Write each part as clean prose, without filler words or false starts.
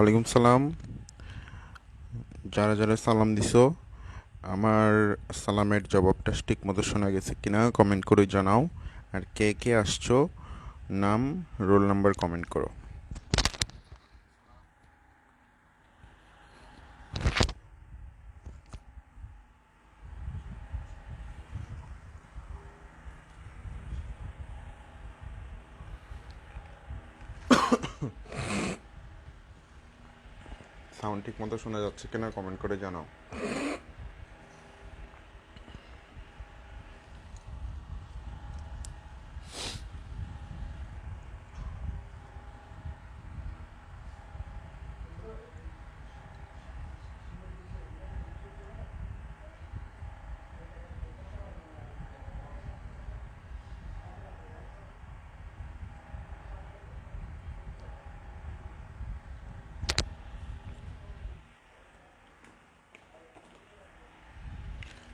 ওয়ালাইকুম সালাম। যারা যারা সালাম দিছো, আমার সালামের জবাবটা ঠিক মতো শোনা গেছে কিনা কমেন্ট করে জানাও। আর কে কে আসছো, নাম, রোল নাম্বার কমেন্ট করো। সাউন্ড ঠিক মতো শোনা যাচ্ছে কিনা কমেন্ট করে জানাও।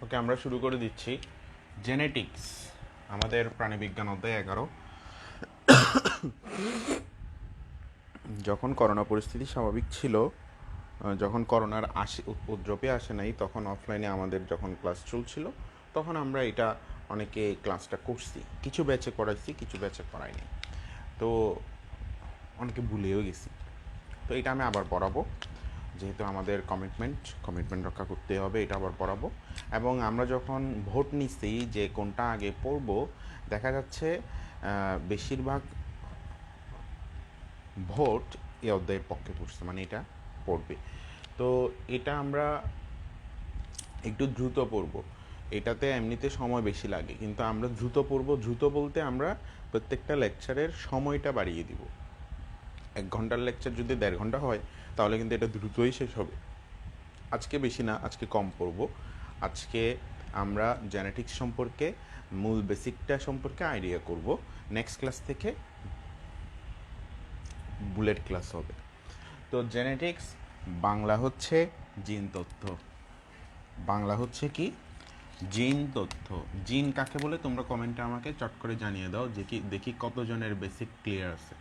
ওকে, আমরা শুরু করে দিচ্ছি। জেনেটিক্স, আমাদের প্রাণীবিজ্ঞান অধ্যায় 11। যখন করোনা পরিস্থিতি স্বাভাবিক ছিল, যখন করোনার উপদ্রবে আসে নাই, তখন অফলাইনে আমাদের যখন ক্লাস চলছিল, তখন আমরা এটা অনেকে ক্লাসটা করছি, কিছু ব্যাচে করাইছি, কিছু ব্যাচে করাইনি। তো অনেকে ভুলেও গেছি। তো এটা আমি আবার পড়াবো, যেহেতু আমাদের কমিটমেন্ট রক্ষা করতে হবে, এটা আবার পড়াবো। এবং আমরা যখন ভোট নিচ্ছি যে কোনটা আগে পড়বো, দেখা যাচ্ছে বেশিরভাগ ভোট এই অধ্যায়ের পক্ষে পড়ছে, মানে এটা পড়বে। তো এটা আমরা একটু দ্রুত পড়ব। এটাতে এমনিতে সময় বেশি লাগে, কিন্তু আমরা দ্রুত পড়ব। দ্রুত বলতে আমরা প্রত্যেকটা লেকচারের সময়টা বাড়িয়ে দিব। 1 ঘন্টার লেকচার যদি 1.5 ঘন্টা হয়, তাহলে কিন্তু এটা দ্রুতই শেষ হবে। আজকে বেশি না, আজকে কম পড়ব। আজকে আমরা জেনেটিক্স সম্পর্কে মূল বেসিকটা সম্পর্কে আইডিয়া করব। নেক্সট ক্লাস থেকে বুলেট ক্লাস হবে। তো জেনেটিক্স বাংলা হচ্ছে জিন তথ্য। বাংলা হচ্ছে কি? জিন তথ্য। জিন কাকে বলে তোমরা কমেন্টে আমাকে চট করে জানিয়ে দাও, যে কি দেখি কতজনের বেসিক ক্লিয়ার আছে।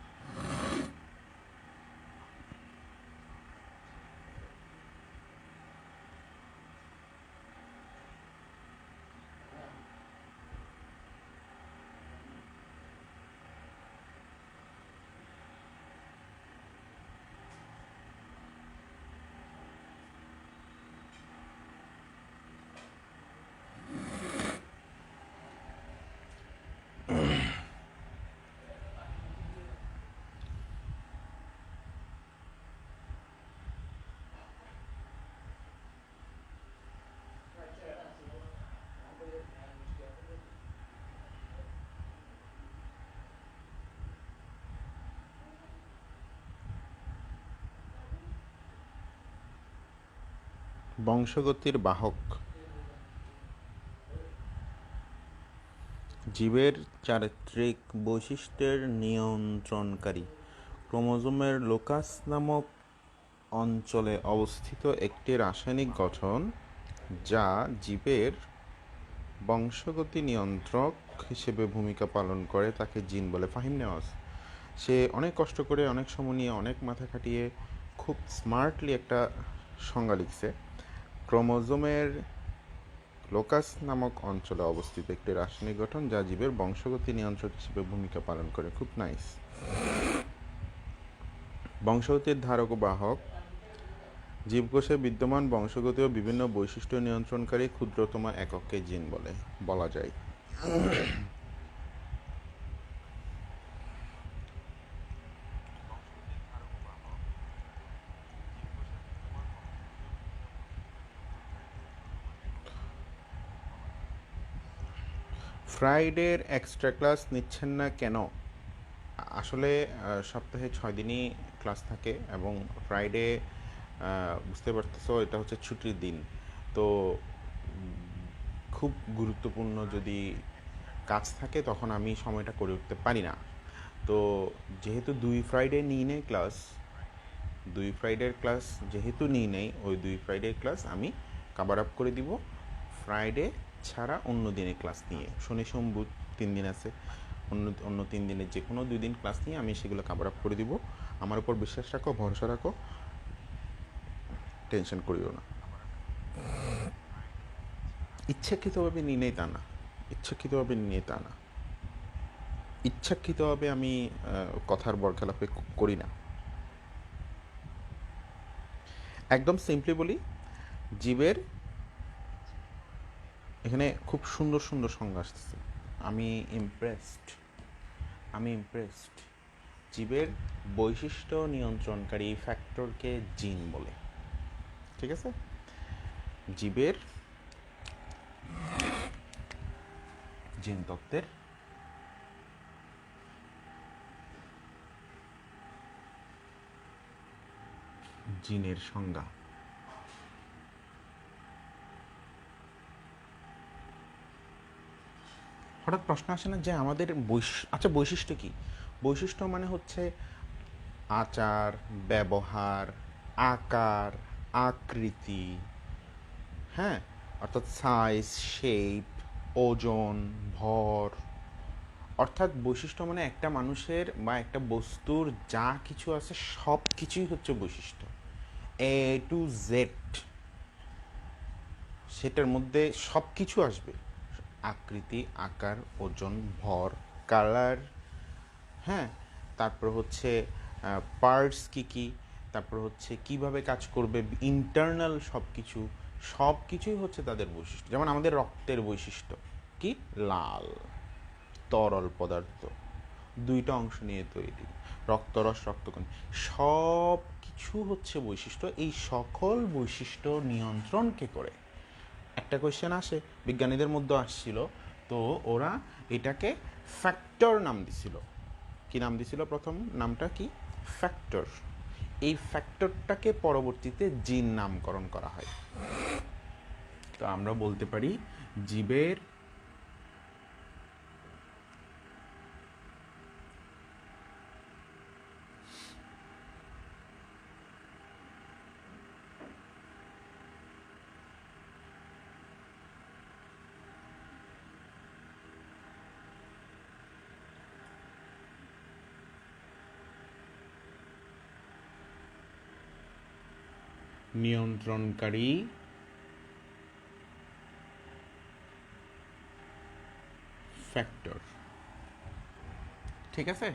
বংশগতির বাহক, জীবের চারিত্রিক বৈশিষ্ট্যের নিয়ন্ত্রণকারী, ক্রোমোজোমের লোকাস নামক অঞ্চলে অবস্থিত একটি রাসায়নিক গঠন, যা জীবের বংশগতি নিয়ন্ত্রক হিসেবে ভূমিকা পালন করে, তাকে জিন বলে। ফাহিম নেওয়াজ সে অনেক কষ্ট করে, অনেক সময় নিয়ে, অনেক মাথা খাটিয়ে খুব স্মার্টলি একটা সংজ্ঞা লিখছে। ক্রোমোজোমের লোকাস নামক অঞ্চলে অবস্থিত একটি রাসায়নিক গঠন, যা জীবের বংশগতি নিয়ন্ত্রক হিসেবে ভূমিকা পালন করে। খুব নাইস। বংশগতির ধারক ও বাহক, জীবকোষে বিদ্যমান বংশগতি ও বিভিন্ন বৈশিষ্ট্য নিয়ন্ত্রণকারী ক্ষুদ্রতম একককে জিন বলা যায়। ফ্রাইডের এক্সট্রা ক্লাস নিচ্ছেন না কেন? আসলে সপ্তাহে 6 দিনই ক্লাস থাকে, এবং ফ্রাইডে বুঝতে পারতেছো এটা হচ্ছে ছুটির দিন। তো খুব গুরুত্বপূর্ণ যদি কাজ থাকে, তখন আমি সময়টা করে উঠতে পারি না। তো যেহেতু 2 ফ্রাইডে নিই নেই ক্লাস, 2 ফ্রাইডের ক্লাস যেহেতু নিই নেই, ওই 2 ফ্রাইডের ক্লাস আমি কাভার আপ করে দিব ফ্রাইডে ছাড়া অন্য দিনে ক্লাস নিয়ে। শনি সোম বুধ 3 দিন আছে, অন্য অন্য 3 দিনের যে কোনো 2 দিন ক্লাস নিয়ে আমি সেগুলো কাভার আপ করে দিব। আমার উপর বিশ্বাস রাখো, ভরসা রাখো, টেনশন করিও না। ইচ্ছাকৃতভাবে নিয়ে তা না, ইচ্ছাকৃতভাবে নিয়ে তা না, ইচ্ছাকৃতভাবে আমি কথার বরখেলাপে করি না। একদম সিম্পলি বলি, জীবের এখানে খুব সুন্দর সুন্দর সংজ্ঞা আসতেছে। আমি ইমপ্রেসড, আমি ইমপ্রেসড। জীবের বৈশিষ্ট্য নিয়ন্ত্রণকারী ফ্যাক্টরকে জিন বলে। ঠিক আছে? জীবের জিন তত্ত্বের জিনের সংজ্ঞা। হঠাৎ প্রশ্ন আসে না যে আমাদের আচ্ছা বৈশিষ্ট্য কি? বৈশিষ্ট্য মানে হচ্ছে আচার, ব্যবহার, আকার, আকৃতি, হ্যাঁ, অর্থাৎ সাইজ, শেপ, ওজন, ভর। অর্থাৎ বৈশিষ্ট্য মানে একটা মানুষের বা একটা বস্তুর যা কিছু আছে সব কিছুই হচ্ছে বৈশিষ্ট্য, এ টু জেড। সেটার মধ্যে সব কিছু আসবে, আকৃতি, আকার, ওজন, ভর, কালার, হ্যাঁ, তারপর হচ্ছে পার্টস কী কী, তারপর হচ্ছে কিভাবে কাজ করবে, ইন্টারনাল সব কিছু, সব কিছুই হচ্ছে তাদের বৈশিষ্ট্য। যেমন আমাদের রক্তের বৈশিষ্ট্য কি? লাল, তরল পদার্থ, দুইটা অংশ নিয়ে তৈরি, রক্তরস, রক্তকণ, সব কিছু হচ্ছে বৈশিষ্ট্য। এই সকল বৈশিষ্ট্য নিয়ন্ত্রণ কে করে? একটা কোয়েশ্চেন আসে, বিজ্ঞানীদের মধ্যে আসছিল, তো ওরা এটাকে ফ্যাক্টর নাম দিছিল। কি নাম দিছিল? প্রথম নামটা কি? ফ্যাক্টর। এই ফ্যাক্টরটাকে পরবর্তীতে জিন নামকরণ করা হয়। তো আমরা বলতে পারি জীবের নিয়ন্ত্রণকারী ফ্যাক্টর। ঠিক আছে?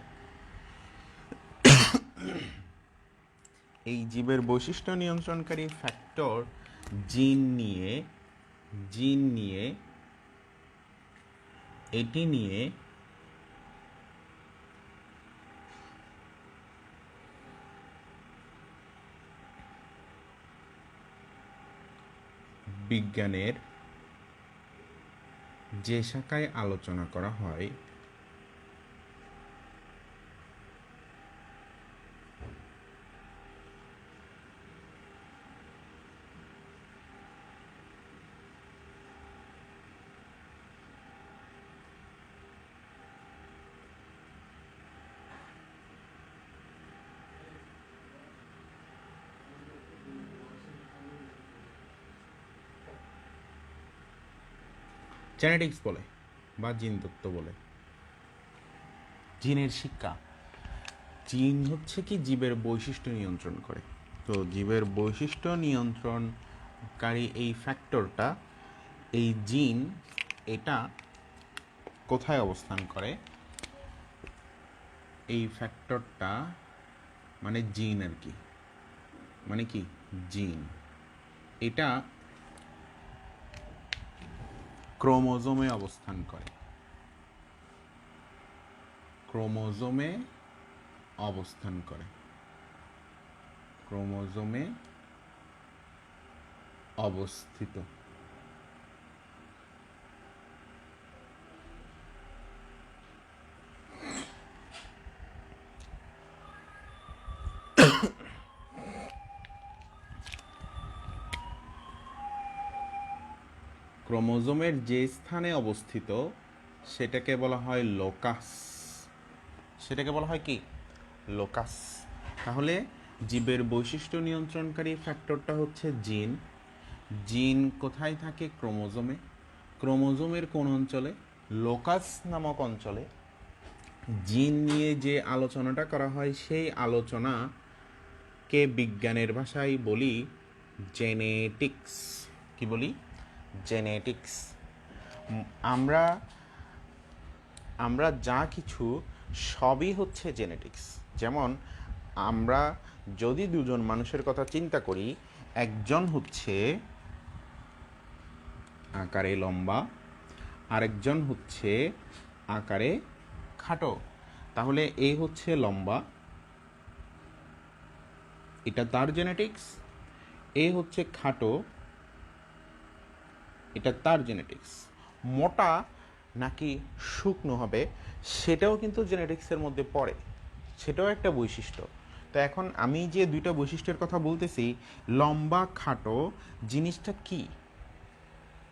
এই জীবের বৈশিষ্ট্য নিয়ন্ত্রণকারী ফ্যাক্টর জিন নিয়ে এটি নিয়ে বিজ্ঞানের যে শাখায় আলোচনা করা হয় জেনেটিক্স বলে বা জিনতত্ত্ব বলে। জিনের শিক্ষা। জিন হচ্ছে কি জীবের বৈশিষ্ট্য নিয়ন্ত্রণ করে। তো জীবের বৈশিষ্ট্য নিয়ন্ত্রণকারী এই ফ্যাক্টরটা, এই জিন, এটা কোথায় অবস্থান করে? এই ফ্যাক্টরটা মানে জিন আর কি, মানে কি জিন, এটা ক্রোমোজোমে অবস্থান করে। ক্রোমোজোমে অবস্থান করে, ক্রোমোজোমে অবস্থিত। ক্রোমোজোমের যে স্থানে অবস্থিত সেটাকে বলা হয় লোকাস। সেটাকে বলা হয় কি? লোকাস। তাহলে জীবের বৈশিষ্ট্য নিয়ন্ত্রণকারী ফ্যাক্টরটা হচ্ছে জিন। জিন কোথায় থাকে? ক্রোমোজোমে। ক্রোমোজোমের কোন অঞ্চলে? লোকাস নামক অঞ্চলে। জিন নিয়ে যে আলোচনাটা করা হয় সেই আলোচনাকে বিজ্ঞানের ভাষায় বলি জেনেটিক্স। কি বলি? জেনেটিক্স। আমরা আমরা যা কিছু সবই হচ্ছে জেনেটিক্স। যেমন আমরা যদি দুজন মানুষের কথা চিন্তা করি, একজন হচ্ছে আকারে লম্বা, আরেকজন হচ্ছে আকারে খাটো। তাহলে এ হচ্ছে লম্বা, এটা তার জেনেটিক্স। এ হচ্ছে খাটো, এটা তার জেনেটিক্স। মোটা নাকি শুকনো হবে সেটাও কিন্তু জেনেটিক্সের মধ্যে পড়ে, সেটাও একটা বৈশিষ্ট্য। তো এখন আমি যে দুইটা বৈশিষ্ট্যের কথা বলতেছি, লম্বা খাটো জিনিসটা কি?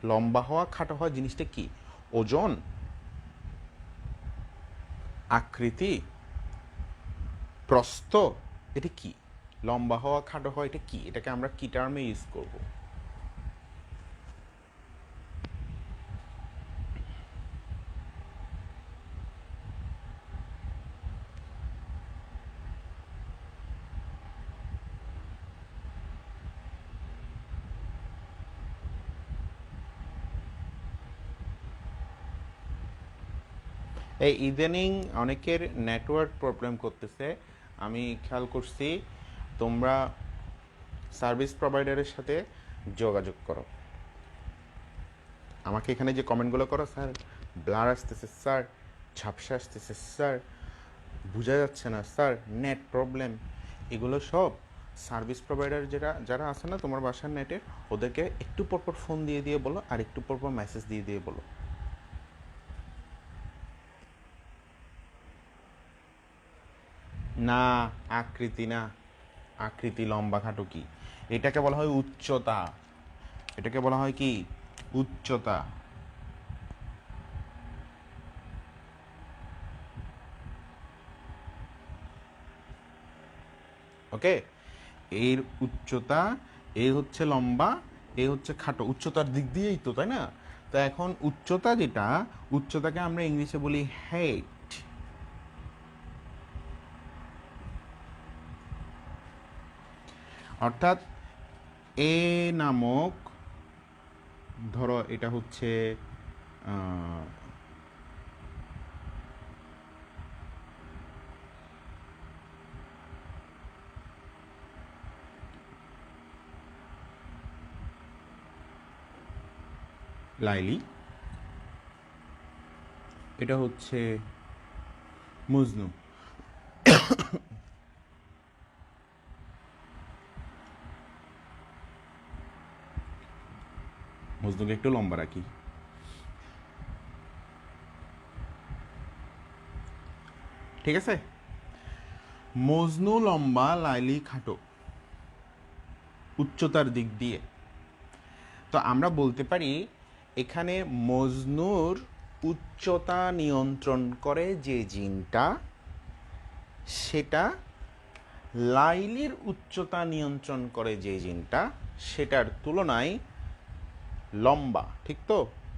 লম্বা হওয়া খাটো হওয়া জিনিসটা কি? ওজন, আকৃতি, প্রস্থ, এটা কি? লম্বা হওয়া খাটো হওয়া এটা কি? এটাকে আমরা কি টার্মে ইউজ করব? এই ইদানিং অনেকের নেটওয়ার্ক প্রবলেম করতেছে, আমি খেয়াল করছি। তোমরা সার্ভিস প্রোভাইডারের সাথে যোগাযোগ করো। আমাকে এখানে যে কমেন্টগুলো করো, স্যার ব্লার আসতেছে, স্যার ঝাপসা আসতেছে, স্যার বোঝা যাচ্ছে না, স্যার নেট প্রবলেম, এগুলো সব সার্ভিস প্রোভাইডার যারা যারা আছে না তোমার বাসার নেটে, ওদেরকে একটু পরপর ফোন দিয়ে দিয়ে বলো, আর একটু পরপর মেসেজ দিয়ে দিয়ে বলো। না, আকৃতি না। আকৃতি লম্বা খাটো কি? এটাকে বলা হয় উচ্চতা। এটাকে বলা হয় কি? উচ্চতা। ওকে, এর উচ্চতা, এ হচ্ছে লম্বা, এ হচ্ছে খাটো। উচ্চতার দিক দিয়েই তো, তাই না? তো এখন উচ্চতা যেটা, উচ্চতাকে আমরা ইংলিশে বলি হাইট। অর্থাৎ এ নামক, ধরো এটা হচ্ছে লাইলি, এটা হচ্ছে মজনু। মজনুকে একটু লম্বা রাখি। ঠিক আছে? মজনু লম্বা, লাইলি খাটো উচ্চতার দিক দিয়ে। তো আমরা বলতে পারি এখানে মজনুর উচ্চতা নিয়ন্ত্রণ করে যে জিনটা, সেটা লাইলির উচ্চতা নিয়ন্ত্রণ করে যে জিনটা, সেটার তুলনায় লম্বা। ঠিক তো?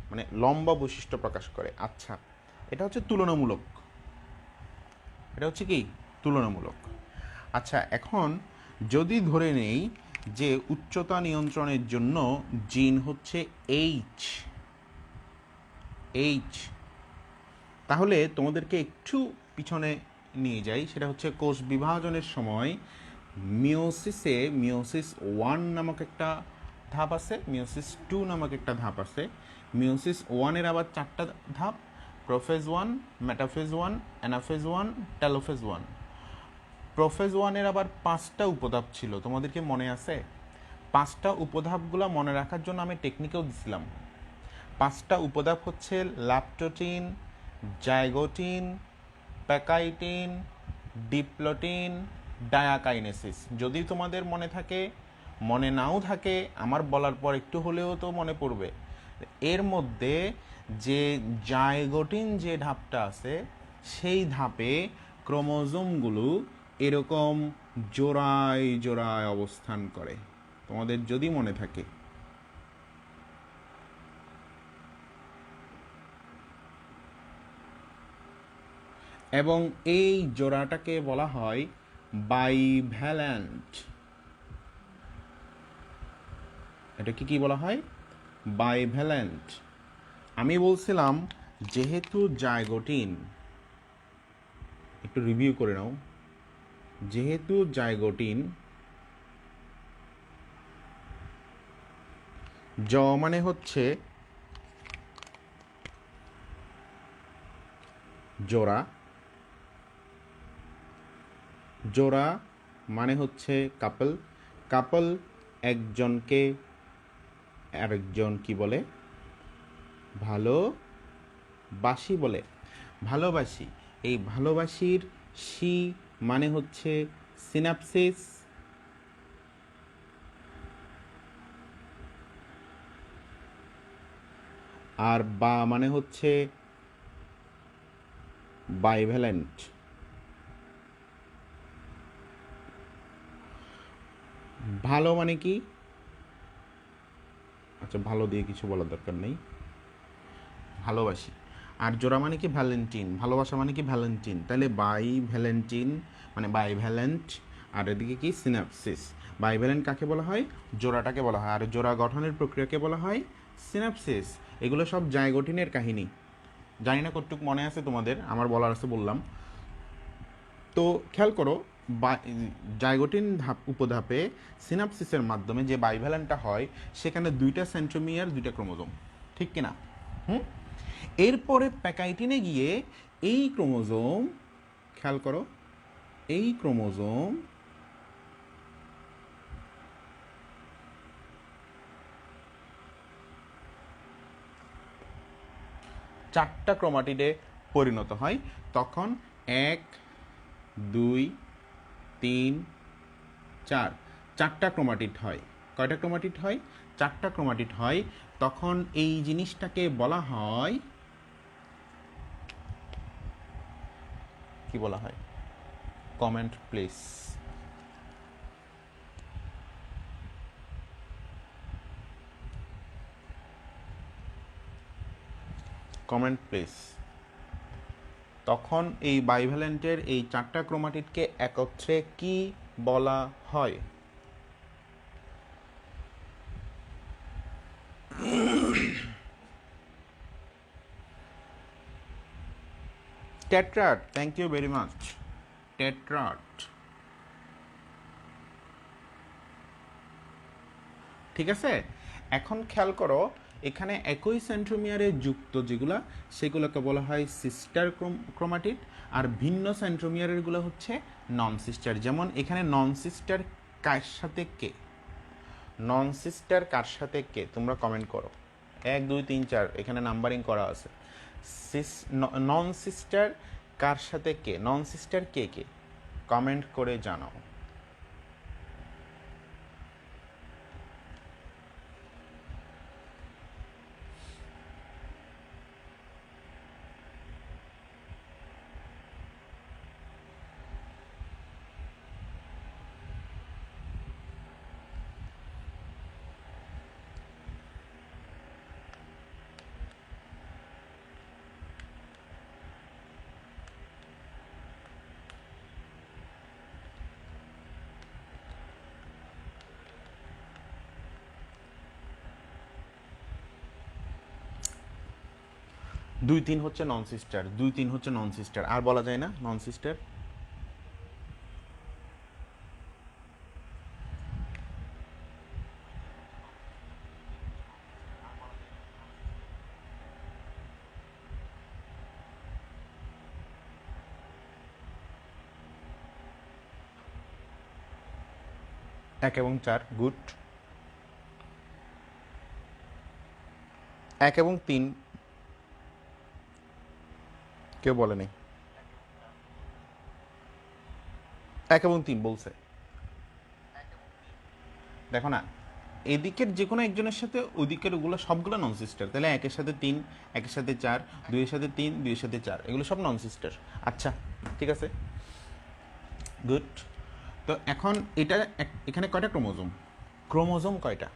মানে লম্বা বৈশিষ্ট্য প্রকাশ করে। আচ্ছা, এটা হচ্ছে তুলনামূলক। এটা হচ্ছে কি? তুলনামূলক। আচ্ছা, এখন যদি ধরে নেই যে উচ্চতা নিয়ন্ত্রণের জন্য জিন হচ্ছে এইচ, এইচ, তাহলে তোমাদেরকে একটু পিছনে নিয়ে যাই। সেটা হচ্ছে কোষ বিভাজনের সময় মিওসিসে মিওসিস 1 নামক একটা ধাপ আছে, মিওসিস 2 নামক একটা ধাপ আছে। মিওসিস 1-এর আবার 4টা ধাপ: prophase 1, metaphase 1, anaphase 1, telophase 1। Prophase 1-এর আবার 5টা উপধাপ ছিল, তোমাদেরকে মনে আছে? 5টা উপধাপগুলো মনে রাখার জন্য আমি টেকনিকেও দিছিলাম। 5টা উপধাপ হচ্ছে ল্যাপটোটিন, জাইগোটিন, প্যাকাইটিন, ডিপ্লোটিন, ডায়াকাইনেসিস। যদি তোমাদের মনে থাকে, মনে নাও থাকে, আমার বলার পর একটু হলেও তো মনে পড়বে। এর মধ্যে যে জাইগোটিন যে ধাপটা আছে, সেই ধাপে ক্রোমোজোমগুলো এরকম জোড়ায় জোড়ায় অবস্থান করে, তোমাদের যদি মনে থাকে। এবং এই জোড়াটাকে বলা হয় বাইভ্যালেন্ট। এটাকে কি বলা হয়? বাইভ্যালেন্ট। আমি বলছিলাম যেহেতু জাইগোটিন, একটু রিভিউ করে নাও, যেহেতু জাইগোটিন জ মানে হচ্ছে জোড়া, জোড়া মানে হচ্ছে কাপল, কাপল একজনকে আরেকজন কি বলে? ভালোবাসি বলে। ভালোবাসি, এই ভালোবাসির সি মানে হচ্ছে সিনাপসিস, আর বা মানে হচ্ছে বাইভ্যালেন্ট। ভালো মানে কি? আচ্ছা, ভালো দিয়ে কিছু বলার দরকার নেই, ভালোবাসি। আর জোড়া মানে কি? ভ্যালেন্টিন। ভালোবাসা মানে কি? ভ্যালেন্টিন। তাহলে বাই ভ্যালেন্টিন মানে বাইভ্যালেন্ট, আর এদিকে কি? সিনাপসিস। বাইভ্যালেন্ট কাকে বলা হয়? জোড়াটাকে বলা হয়। আর জোড়া গঠনের প্রক্রিয়াকে বলা হয় সিনাপসিস। এগুলো সব জাইগোটিনের কাহিনী। জানি না কতটুক মনে আছে তোমাদের, আমার বলার আছে বললাম। তো খেয়াল করো, জাইগোটিন উপধাপে সিনাপসিসের মাধ্যমে যে বাইভ্যালেন্টটা হয় সেখানে দুইটা সেন্ট্রোমিয়ার, দুইটা ক্রোমোজোম, ঠিক কিনা? হুম। এরপরে প্যাকাইটিনে গিয়ে এই ক্রোমোজোম, খেয়াল করো, এই ক্রোমোজোম চারটা ক্রোমাটিডে পরিণত হয়। তখন 1, 2, 3, 4, চারটা ক্রোমাটিড হয়। কয়টা ক্রোমাটিড হয়? চারটা ক্রোমাটিড হয়। তখন এই জিনিসটাকে বলা হয় কি বলা হয়? Comment please. Comment please. তখন এই বাইভ্যালেন্টের এই চারটা ক্রোমাটিডকে একত্রে কি বলা হয়? Tetrad. Thank you very much. Tetrad. ঠিক আছে। এখন খেয়াল করো, এখানে একই সেন্ট্রোমিয়ারে যুক্ত যেগুলা সেগুলোকে বলা হয় সিস্টার ক্রোমাটিড, আর ভিন্ন সেন্ট্রোমিয়ারেরগুলো হচ্ছে নন সিস্টার। যেমন এখানে নন সিস্টার কার সাথে কে? নন সিস্টার কার সাথে কে? তোমরা কমেন্ট করো। 1, 2, 3, 4 এখানে নাম্বারিং করা আছে। নন সিস্টার কার সাথে কে? নন সিস্টার কে কে? কমেন্ট করে জানাও। দুই তিন হচ্ছে নন সিস্টার, 2, 3 হচ্ছে নন সিস্টার, আর বলা যায় না নন সিস্টার। এক এবং চার, গুড। 1 এবং 3 কেউ বলেনি। 1 এবং 3 বলছে। দেখো না, এদিকের যে কোনো একজনের সাথে ওদিকের ওগুলো সবগুলো নন সিস্টার। তাহলে 1-এর সাথে 3, 1-এর সাথে 4, 2-এর সাথে 3, 2-এর সাথে 4, এগুলো সব নন সিস্টার। আচ্ছা, ঠিক আছে, গুড। তো এখন এটা এখানে কয়টা ক্রোমোজোম? ক্রোমোজোম কয়টা?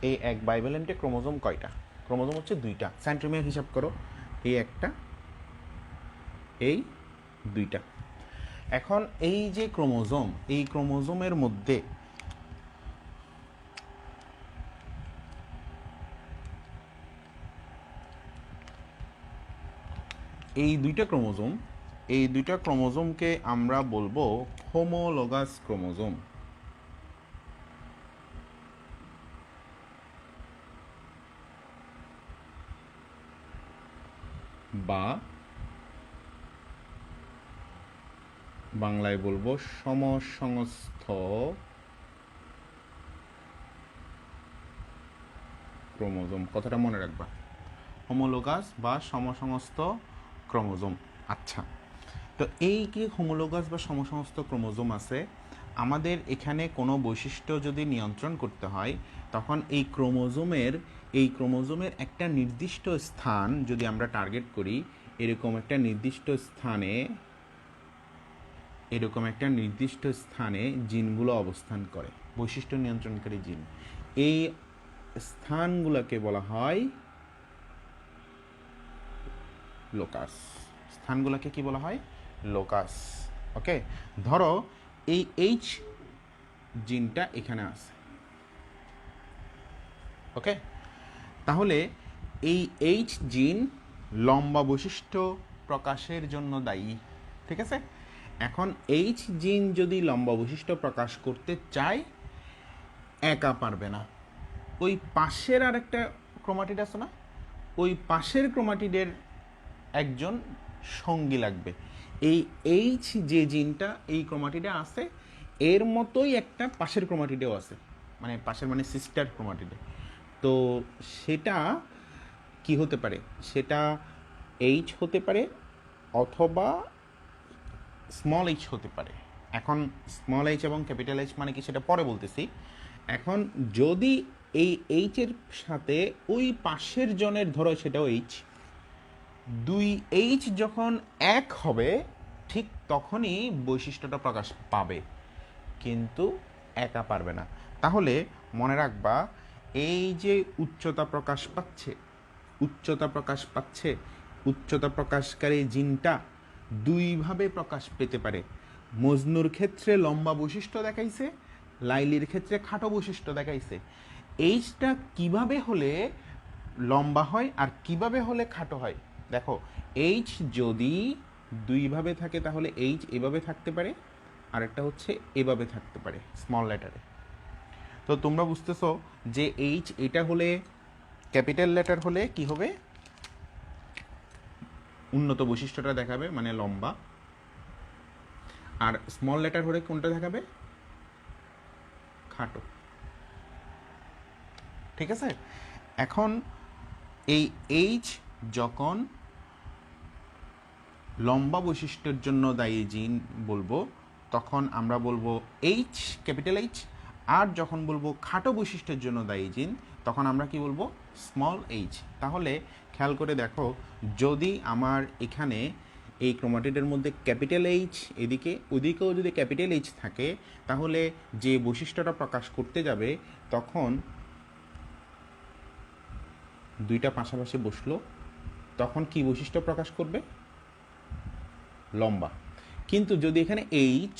এই এক বাইভ্যালেন্টে ক্রোমোজোম কয়টা? ক্রোমোজোম হচ্ছে 2টা। সেন্ট্রোমিয়ার হিসাব করো, এই একটা, এই 2টা। এখন এই যে ক্রোমোজোম, এই ক্রোমোজোমের মধ্যে এই দুইটা ক্রোমোজোমকে আমরা বলবো হোমোলোগাস ক্রোমোজোম। বা বাংলায় বলবো সমসংস্থ ক্রোমোজোম। কথাটা মনে রাখবা, হোমোলোগাস বা সমসংস্থ ক্রোমোজোম। আচ্ছা, তো এই যে হোমোলোগাস বা সমসংস্থ ক্রোমোজোম আছে, আমাদের এখানে কোনো বৈশিষ্ট্য যদি নিয়ন্ত্রণ করতে হয়, তখন এই ক্রোমোজোমের একটা নির্দিষ্ট স্থান যদি আমরা টার্গেট করি, এরকম একটা নির্দিষ্ট স্থানে জিনগুলো অবস্থান করে, বৈশিষ্ট্য নিয়ন্ত্রণকারী জিন। এই স্থানগুলোকে বলা হয় স্থানগুলোকে কি বলা হয়? লোকাস। ওকে, ধরো এই এইচ জিনটা এখানে আছে। ওকে, তাহলে এই এইচ জিন লম্বা বৈশিষ্ট্য প্রকাশের জন্য দায়ী। ঠিক আছে, এখন এইচ জিন যদি লম্বা বৈশিষ্ট্য প্রকাশ করতে চায়, একা পারবে না। ওই পাশের আর একটা ক্রোমাটিড আছে না, ওই পাশের ক্রোমাটিডের একজন সঙ্গী লাগবে। এই এইচ যে জিনটা এই ক্রোমাটিডে আছে, এর মতোই একটা পাশের ক্রোমাটিডেও আছে, মানে পাশের মানে সিস্টার ক্রোমাটিডে। তো সেটা কি হতে পারে? সেটা এইচ হতে পারে অথবা স্মল এইচ হতে পারে। এখন স্মল এইচ এবং ক্যাপিটাল এইচ মানে কি সেটা পরে বলতেছি। এখন যদি এই এইচের সাথে ওই পাশের জনের, ধরো সেটাও এইচ, দুই এইচ যখন এক হবে, ঠিক তখনই বৈশিষ্ট্যটা প্রকাশ পাবে, কিন্তু একা পারবে না। তাহলে মনে রাখবা, এই যে উচ্চতা প্রকাশকারী জিনটা দুইভাবে প্রকাশ পেতে পারে। মজনুর ক্ষেত্রে লম্বা বৈশিষ্ট্য দেখাইছে, লাইলির ক্ষেত্রে খাটো বৈশিষ্ট্য দেখাইছে। এইচটা কিভাবে হলে লম্বা হয় আর কিভাবে হলে খাটো হয়? দেখো, এইচ যদি দুইভাবে থাকে তাহলে এইচ এভাবে থাকতে পারে, আরেকটা হচ্ছে এভাবে থাকতে পারে স্মল লেটারে। তো তোমরা বুঝতেছো যে এইচ এটা হলে, ক্যাপিটাল লেটার হলে কি হবে? উন্নত বৈশিষ্ট্যটা দেখাবে, মানে লম্বা। আর স্মল লেটার হলে কোনটা দেখাবে? খাটো। ঠিক আছে, এখন এই এইচ যখন লম্বা বৈশিষ্ট্যের জন্য দায়ী জিন বলবো, তখন আমরা বলবো এইচ, ক্যাপিটাল এইচ। আর যখন বলবো খাটো বৈশিষ্ট্যের জন্য দায়ী জিন, তখন আমরা কি বলবো? Small H. তাহলে খেয়াল করে দেখো, যদি আমার এখানে এই ক্রোমাটিডের মধ্যে ক্যাপিটাল এইচ, এদিকে ওদিকেও যদি ক্যাপিটাল এইচ থাকে, তাহলে যে বৈশিষ্ট্যটা প্রকাশ করতে যাবে, তখন দুইটা পাশাপাশি বসলো, তখন কি বৈশিষ্ট্য প্রকাশ করবে? লম্বা। কিন্তু যদি এখানে এইচ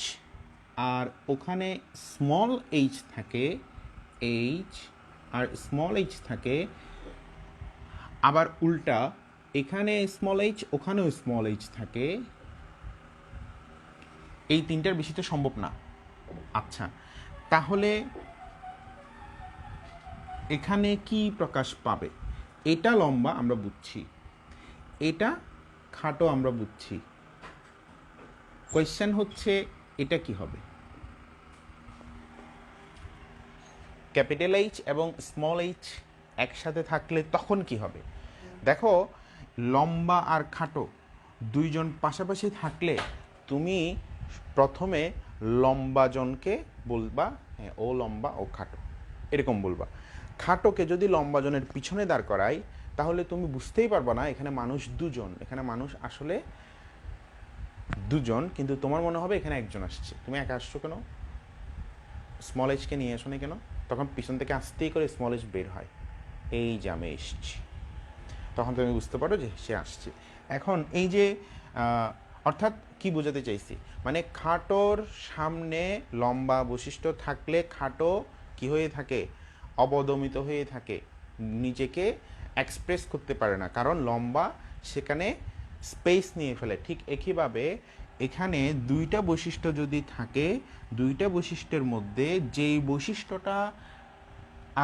আর ওখানে স্মল এইচ থাকে, এইচ আর স্মল এইচ থাকে, আবার উল্টা এখানে স্মল এইচ ওখানেও স্মল এইচ থাকে, এই তিনটার বেশি তো সম্ভব না। আচ্ছা, তাহলে এখানে কি প্রকাশ পাবে? এটা লম্বা আমরা বুঝছি, এটা খাটো আমরা বুঝছি। কোয়েশ্চেন হচ্ছে এটা কি হবে? ক্যাপিটাল এইচ এবং স্মল এইচ একসাথে থাকলে তখন কি হবে? দেখো, লম্বা আর খাটো দুইজন পাশাপাশি থাকলে তুমি প্রথমে লম্বা জনকে বলবা, হ্যাঁ ও লম্বা ও খাটো, এরকম বলবা। খাটোকে যদি লম্বা জনের পিছনে দাঁড় করাই, তাহলে তুমি বুঝতেই পারবা না এখানে মানুষ দুজন, এখানে মানুষ আসলে দুজন, কিন্তু তোমার মনে হবে এখানে একজন আসছে। তুমি একা আসছো কেন? স্মল এইচকে নিয়ে এসো না কেন? তখন পিছন থেকে আসতেই করে স্মল এইচ বের হয়, এই যে আমি এসছি, তখন তুমি বুঝতে পারো যে সে আসছে। এখন এই যে অর্থাৎ কি বোঝাতে চাইছি, মানে খাটোর সামনে লম্বা বৈশিষ্ট্য থাকলে খাটো কি হয়ে থাকে? অবদমিত হয়ে থাকে, নিজেকে এক্সপ্রেস করতে পারে না, কারণ লম্বা সেখানে স্পেস নিয়ে ফেলে। ঠিক একইভাবে এখানে দুইটা বৈশিষ্ট্য যদি থাকে, দুইটা বৈশিষ্ট্যের মধ্যে যেই বৈশিষ্ট্যটা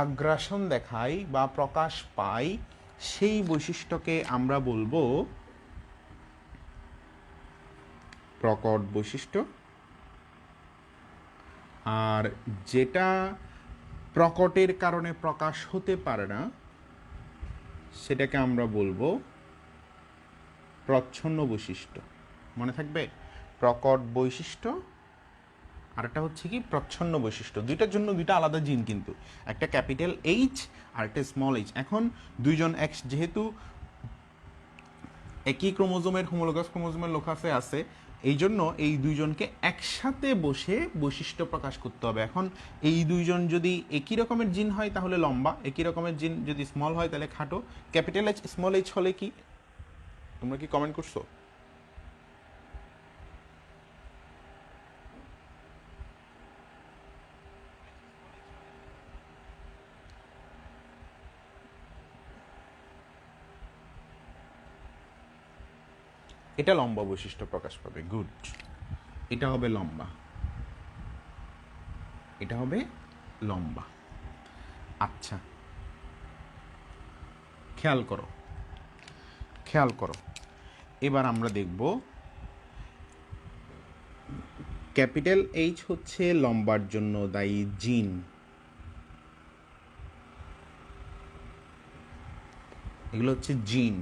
আগ্রাসন দেখায় বা প্রকাশ পায় সেই বৈশিষ্ট্যকে আমরা বলবো প্রকট বৈশিষ্ট্য, আর যেটা প্রকটের কারণে প্রকাশ হতে পারে না সেটাকে আমরা বলবো প্রচ্ছন্ন বৈশিষ্ট্য। মনে থাকবে, প্রকট বৈশিষ্ট্য আর একটা হচ্ছে কি প্রচ্ছন্ন বৈশিষ্ট্য। দুইটার জন্য দুইটা আলাদা জিন, কিন্তু একটা ক্যাপিটাল এইচ আর একটা স্মল এইচ। এখন দুইজন এক্স যেহেতু একই ক্রোমোজোমের হোমোলোগাস ক্রোমোজোমের লোকাসে আছে, এই জন্য এই দুইজনকে একসাথে বসে বৈশিষ্ট্য প্রকাশ করতে হবে। এখন এই দুইজন যদি একই রকমের জিন হয় তাহলে লম্বা, একই রকমের জিন যদি স্মল হয় তাহলে খাটো। ক্যাপিটাল এইচ স্মল এইচ হলে কি, তোমরা কি কমেন্ট করছো? এটা লম্বা বৈশিষ্ট্য প্রকাশ পাবে, গুড। এটা হবে লম্বা, এটা হবে লম্বা। আচ্ছা, খেয়াল করো, খেয়াল করো, এবার আমরা দেখব ক্যাপিটাল এইচ হচ্ছে লম্বার জন্য দায়ী জিন, এগুলো হচ্ছে জিন।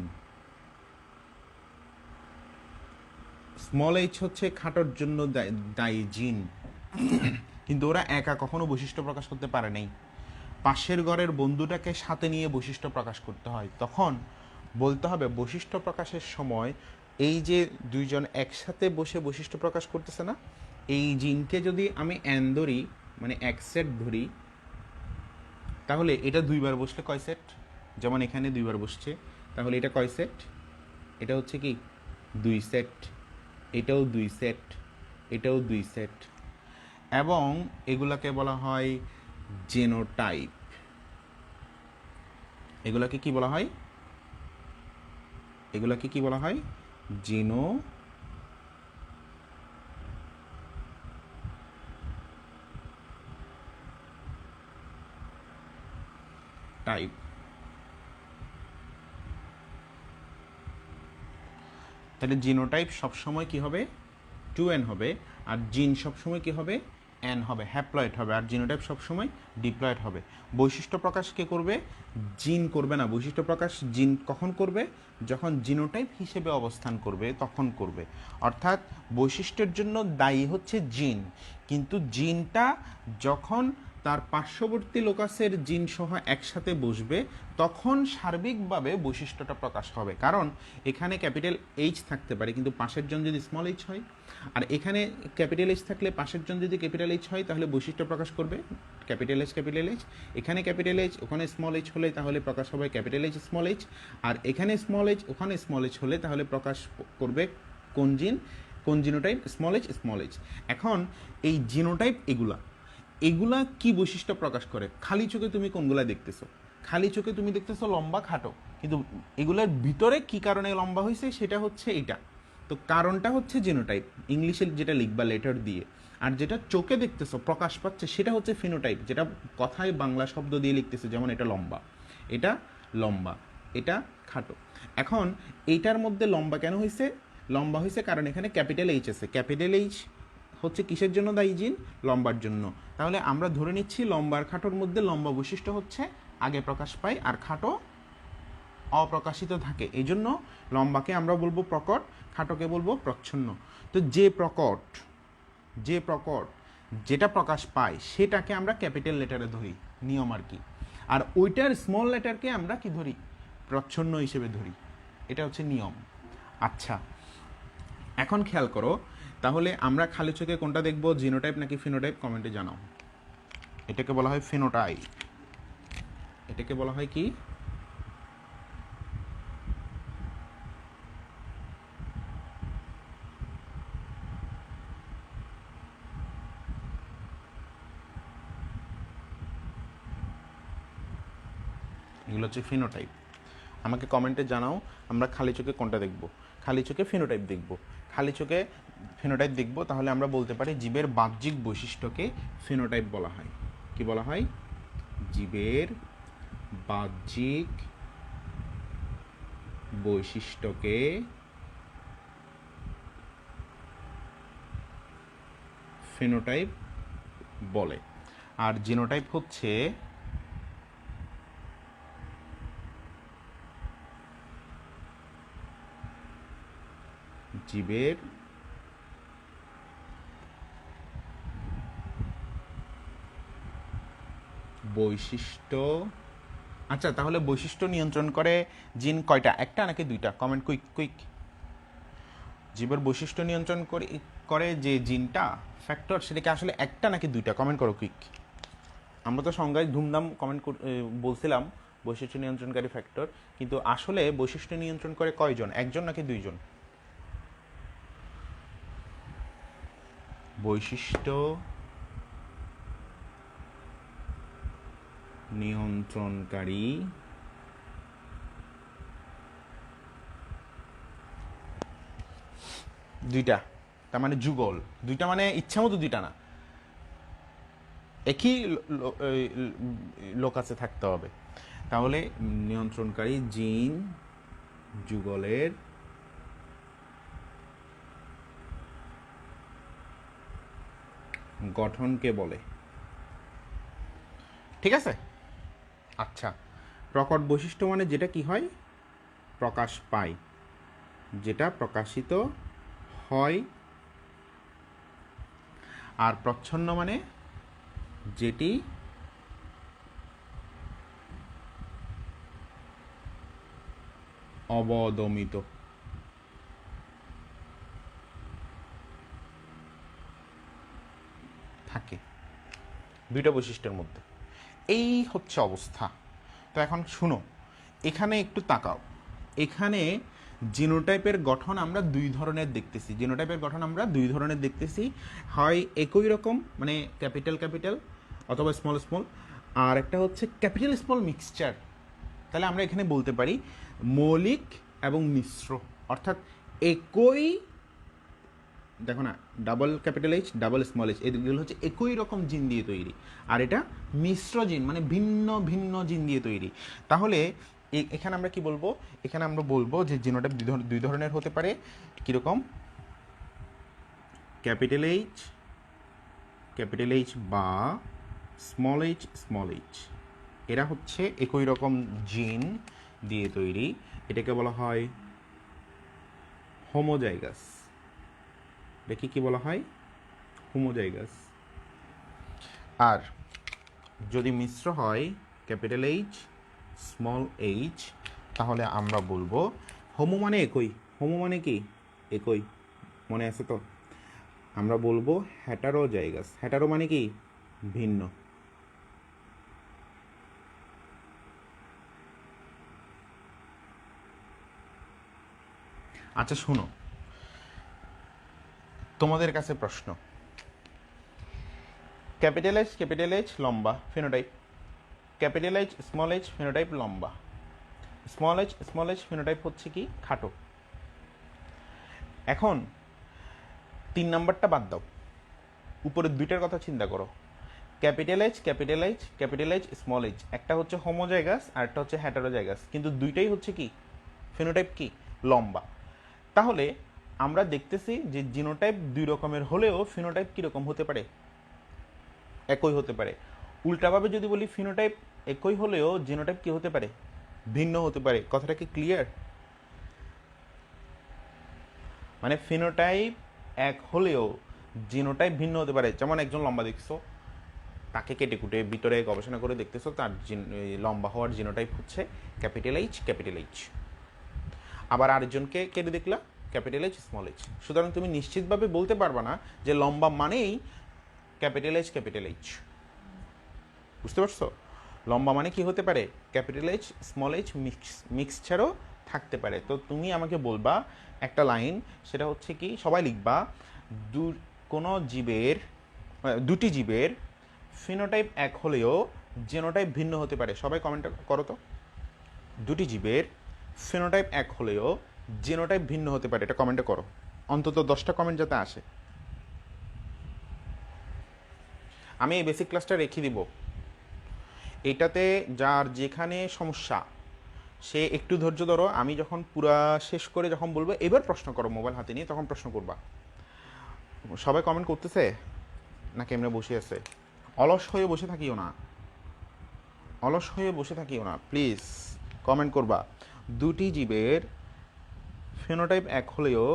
স্মল এইচ হচ্ছে খাটোর জন্য দায়ী জিন, কিন্তু ওরা একা কখনো বৈশিষ্ট্য প্রকাশ করতে পারে নাই। পাশের ঘরের বন্ধুটাকে সাথে নিয়ে বৈশিষ্ট্য প্রকাশ করতে হয়। তখন বলতে হবে বৈশিষ্ট্য প্রকাশের সময় এই যে দুইজন একসাথে বসে বৈশিষ্ট্য প্রকাশ করতেছে না, এই জিনকে যদি আমি এন ধরি, মানে এক সেট ধরি, তাহলে এটা দুইবার বসলে কয় সেট? যেমন এখানে দুইবার বসছে, তাহলে এটা কয় সেট? এটা হচ্ছে কি 2 সেট, এটাও 2 সেট, এটাও 2 সেট। এবং এগুলাকে বলা হয় জেনোটাইপ। এগুলাকে কি বলা হয়? এগুলাকে কি বলা হয়? জিনোটাইপ। তাহলে জিনোটাইপ সবসময় কি হবে? 2n হবে। আর জিন সবসময় কি হবে? n হবে, হ্যাপ্লয়েড হবে। আর জিনোটাইপ সবসময় ডিপ্লয়েড হবে। বৈশিষ্ট্য প্রকাশ কে করবে? জিন করবে না। বৈশিষ্ট্য প্রকাশ জিন কখন করবে? যখন জিনোটাইপ হিসেবে অবস্থান করবে তখন করবে। অর্থাৎ বৈশিষ্ট্যের জন্য দায়ী হচ্ছে জিন, কিন্তু জিনটা যখন তার পার্শ্ববর্তী লোকাসের জিন সহ একসাথে বসবে তখন সার্বিকভাবে বৈশিষ্ট্যটা প্রকাশ হবে। কারণ এখানে ক্যাপিটাল এইচ থাকতে পারে কিন্তু পাশের জন যদি স্মল এইচ হয়, আর এখানে ক্যাপিটাল এইচ থাকলে পাশের জন যদি ক্যাপিটাল এইচ হয় তাহলে বৈশিষ্ট্য প্রকাশ করবে ক্যাপিটাল এইচ ক্যাপিটাল এইচ। এখানে ক্যাপিটাল এইচ ওখানে স্মল এইচ হলে তাহলে প্রকাশ হবে ক্যাপিটাল এইচ স্মল এইচ। আর এখানে স্মল এইচ ওখানে স্মল এইচ হলে তাহলে প্রকাশ করবে কোন জিন, কোন genotype? Small H small H. এখন এই জিনোটাইপ এগুলা কি বৈশিষ্ট্য প্রকাশ করে? খালি চোখে তুমি কোনগুলা দেখতেছো? খালি চোখে তুমি দেখতেছো লম্বা খাটো, কিন্তু এগুলোর ভিতরে কি কারণে লম্বা হয়েছে সেটা হচ্ছে এটা। তো কারণটা হচ্ছে জিনোটাইপ, ইংলিশে যেটা লিখবা লেটার দিয়ে। আর যেটা চোখে দেখতেছো প্রকাশ পাচ্ছে সেটা হচ্ছে ফিনোটাইপ, যেটা কথায় বাংলা শব্দ দিয়ে লিখতেছে। যেমন এটা লম্বা, এটা লম্বা, এটা খাটো। এখন এইটার মধ্যে লম্বা কেন হয়েছে? লম্বা হয়েছে কারণ এখানে ক্যাপিটাল এইচ আছে। ক্যাপিটাল এইচ হচ্ছে কিসের জন্য দায়ী জিন? লম্বার জন্য। তাহলে আমরা ধরে নিচ্ছি লম্বার খাটোর মধ্যে লম্বা বৈশিষ্ট্য হচ্ছে আগে প্রকাশ পায় আর খাটো অপ্রকাশিত থাকে। এই জন্য লম্বাকে আমরা বলবো প্রকট, খাটোকে বলবো প্রচ্ছন্ন। তো যে প্রকট যেটা প্রকাশ পায় সেটাকে আমরা ক্যাপিটাল লেটারে ধরি, নিয়ম আর কি। আর ওইটার স্মল লেটারকে আমরা কি ধরি? প্রচ্ছন্ন হিসেবে ধরি। এটা হচ্ছে নিয়ম। আচ্ছা, এখন খেয়াল করো, তাহলে আমরা খালি চোখে কোনটা দেখবো, জিনোটাইপ নাকি ফিনোটাইপ? কমেন্টে জানাও। এটাকে বলা হয় ফিনোটাইপ। এটাকে বলা হয় কি? এগুলো হচ্ছে ফিনোটাইপ। আমাকে কমেন্টে জানাও আমরা খালি চোখে কোনটা দেখব। খালি চোখে ফিনোটাইপ দেখব। খালি চোখে ফিনোটাইপ দেখব, তাহলে আমরা বলতে পারি জীবের বাহ্যিক বৈশিষ্ট্যকে ফিনোটাইপ বলা হয়। কি বলা হয়? জীবের বাহ্যিক বৈশিষ্ট্যকে ফিনোটাইপ বলে। আর জিনোটাইপ হচ্ছে জীবের বৈশিষ্ট্য। আচ্ছা, তাহলে বৈশিষ্ট্য নিয়ন্ত্রণ করে জিন কয়টা? একটা নাকি দুইটা? Comment quick quick. জীবের বৈশিষ্ট্য নিয়ন্ত্রণ করে যে জিনটা ফ্যাক্টর, সেটাকে আসলে একটা নাকি দুইটা? কমেন্ট করো কুইক। আমরা তো সংজ্ঞায় ধুমধাম কমেন্ট বলছিলাম বৈশিষ্ট্য নিয়ন্ত্রণকারী ফ্যাক্টর, কিন্তু আসলে বৈশিষ্ট্য নিয়ন্ত্রণ করে কয়জন? একজন নাকি দুইজন? বৈশিষ্ট্য নিয়ন্ত্রণকারী দুইটা, তার মানে যুগল। দুইটা মানে ইচ্ছা মতো দুইটা না, একই লোক আছে থাকতে হবে। তাহলে নিয়ন্ত্রণকারী জিন যুগলের গঠনকে বলে। ঠিক আছে? আচ্ছা, প্রকট বৈশিষ্ট্য মানে যেটা কি হয়? প্রকাশ পায়, যেটা প্রকাশিত হয়। আর প্রচ্ছন্ন মানে যেটি অবদমিত। থাকে দুইটা বৈশিষ্ট্যের মধ্যে। এই হচ্ছে অবস্থা। তো এখন শুনো, এখানে একটু তাকাও। এখানে জিনোটাইপের গঠন আমরা দুই ধরনের দেখতেছি। জিনোটাইপের গঠন আমরা দুই ধরনের দেখতেছি, হয় একই রকম মানে ক্যাপিটাল ক্যাপিটাল অথবা স্মল স্মল, আর একটা হচ্ছে ক্যাপিটাল স্মল মিক্সচার। তাহলে আমরা এখানে বলতে পারি মৌলিক এবং মিশ্র, অর্থাৎ একই, দেখো না, double capital H double small H, এগুলো হচ্ছে একই রকম জিন দিয়ে তৈরি, আর এটা মিশ্র জিন মানে ভিন্ন ভিন্ন জিন দিয়ে তৈরি। তাহলে এখানে আমরা কি বলবো? এখানে আমরা বলবো যে জিনোটাইপ দুই ধরনের হতে পারে। কীরকম? ক্যাপিটাল এইচ বা স্মল এইচ, এরা হচ্ছে একই রকম জিন দিয়ে তৈরি। এটাকে বলা হয় হোমোজাইগাস। দেখি কি বলা হয়? হোমোজাইগাস। আর যদি মিশ্র হয় ক্যাপিটাল এইচ স্মল এইচ, তাহলে আমরা বলবো হোমো মানে একই। হোমো মানে কি? একই, মনে আছে তো? আমরা বলবো হেটারোজাইগাস। হেটারো মানে কি? ভিন্ন। আচ্ছা শুনো, তোমাদের কাছে প্রশ্ন। ক্যাপিটাল এইচ লম্বা ফিনোটাইপ, ক্যাপিটাল এইচ ফিনোটাইপ লম্বা, স্মল এইচ ফিনোটাইপ হচ্ছে কি? খাটো। এখন 3 নাম্বারটা বাদ দাও, উপরের দুইটার কথা চিন্তা করো। ক্যাপিটাল এইচ স্মল এইচ, একটা হচ্ছে হোমোজাইগাস আর একটা হচ্ছে হেটারোজাইগাস, কিন্তু দুইটাই হচ্ছে কি? ফিনোটাইপ কি? লম্বা। তাহলে আমরা দেখতেছি যে জিনোটাইপ দুই রকমের হলেও ফিনোটাইপ কীরকম হতে পারে? একই হতে পারে। উল্টাভাবে যদি বলি ফিনোটাইপ একই হলেও জিনোটাইপ কি হতে পারে? ভিন্ন হতে পারে। কথাটা কি ক্লিয়ার? মানে ফিনোটাইপ এক হলেও জিনোটাইপ ভিন্ন হতে পারে। যেমন একজন লম্বা দেখছো, তাকে কেটে কুটে ভিতরে গবেষণা করে দেখতেছো, তার লম্বা হওয়ার জিনোটাইপ হচ্ছে ক্যাপিটাল এইচ। আবার আরেকজনকে কেটে দেখলা ক্যাপিটাল এইচ স্মল এইচ। সুতরাং তুমি নিশ্চিতভাবে বলতে পারবা না যে লম্বা মানেই ক্যাপিটাল এইচ। বুঝতে পারছো? লম্বা মানে কি হতে পারে? ক্যাপিটাল এইচ স্মল এইচ মিক্সচারও থাকতে পারে। তো তুমি আমাকে বলবা একটা লাইন, সেটা হচ্ছে কি, সবাই লিখবা, কোনো জীবের, দুটি জীবের ফিনোটাইপ এক হলেও জিনোটাইপ ভিন্ন হতে পারে। সবাই কমেন্ট করো তো। দুটি জীবের ফেনোটাইপ এক হলেও জিনোটাইপ ভিন্ন হতে পারে, এটা কমেন্টে করো, অন্তত 10টা কমেন্ট যাতে আসে। আমি এই বেসিক ক্লাসটা রেখে দিব, এটাতে যার যেখানে সমস্যা সে একটু ধৈর্য ধরো, আমি যখন পুরা শেষ করে যখন বলবো এবার প্রশ্ন করো মোবাইল হাতে নিয়ে, তখন প্রশ্ন করবা। সবাই কমেন্ট করতেছে নাকি এমনি বসে আছে? অলস হয়ে বসে থাকিও না, অলস হয়ে বসে থাকিও না, প্লিজ কমেন্ট করবা। দুটি জীবের ফেনোটাইপ এক হলেও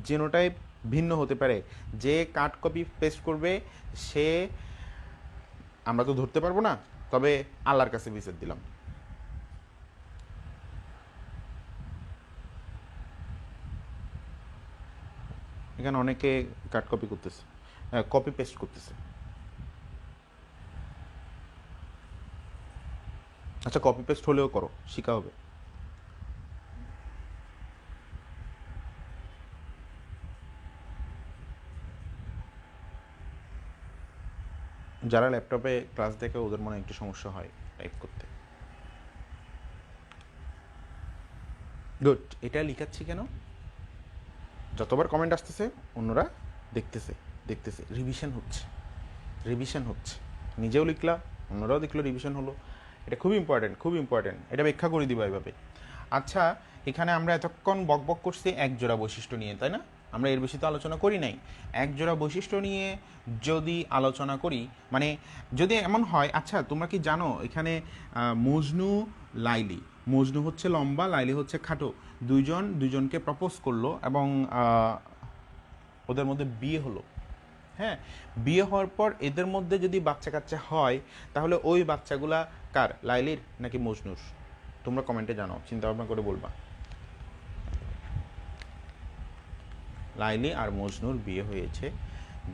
জিনোটাইপ ভিন্ন হতে পারে। যে কাট কপি পেস্ট করবে সে, আমরা তো ধরতে পারবো না, তবে আল্লাহর কাছে বিচার দিলাম। এখানে অনেকে কাট কপি করতেছে, কপি পেস্ট করতেছে। আচ্ছা কপি পেস্ট হলেও করো, শিখা হবে। যারা ল্যাপটপে ক্লাস দেখে ওদের মনে একটু সমস্যা হয় টাইপ করতে। গুড, এটা লিখাচ্ছি কেন? যতবার কমেন্ট আসতেছে অন্যরা দেখতেছে দেখতেছে, রিভিশন হচ্ছে, রিভিশন হচ্ছে। নিজেও লিখলা, অন্যরাও দেখলো, রিভিশন হলো। এটা খুব ইম্পর্টেন্ট, খুব ইম্পর্টেন্ট, এটা ব্যাখ্যা করে দিবা এভাবে। আচ্ছা, এখানে আমরা এতক্ষণ বকবক করছি এক জোড়া বৈশিষ্ট্য নিয়ে, তাই না? আমরা এর বেশি তো আলোচনা করি নাই। এক জোড়া বৈশিষ্ট্য নিয়ে যদি আলোচনা করি, মানে যদি এমন হয়, আচ্ছা তোমরা কি জানো এখানে মজনু লাইলি, মজনু হচ্ছে লম্বা, লাইলি হচ্ছে খাটো, দুইজন দুইজনকে প্রপোজ করলো এবং ওদের মধ্যে বিয়ে হলো। হ্যাঁ, বিয়ে হওয়ার পর এদের মধ্যে যদি বাচ্চা কাচ্চা হয়, তাহলে ওই বাচ্চাগুলা কার, লাইলির নাকি মজনুর? তোমরা কমেন্টে জানাও, চিন্তা ভাবনা করে বলবা। লাইলি আর মজনুর বিয়ে হয়েছে,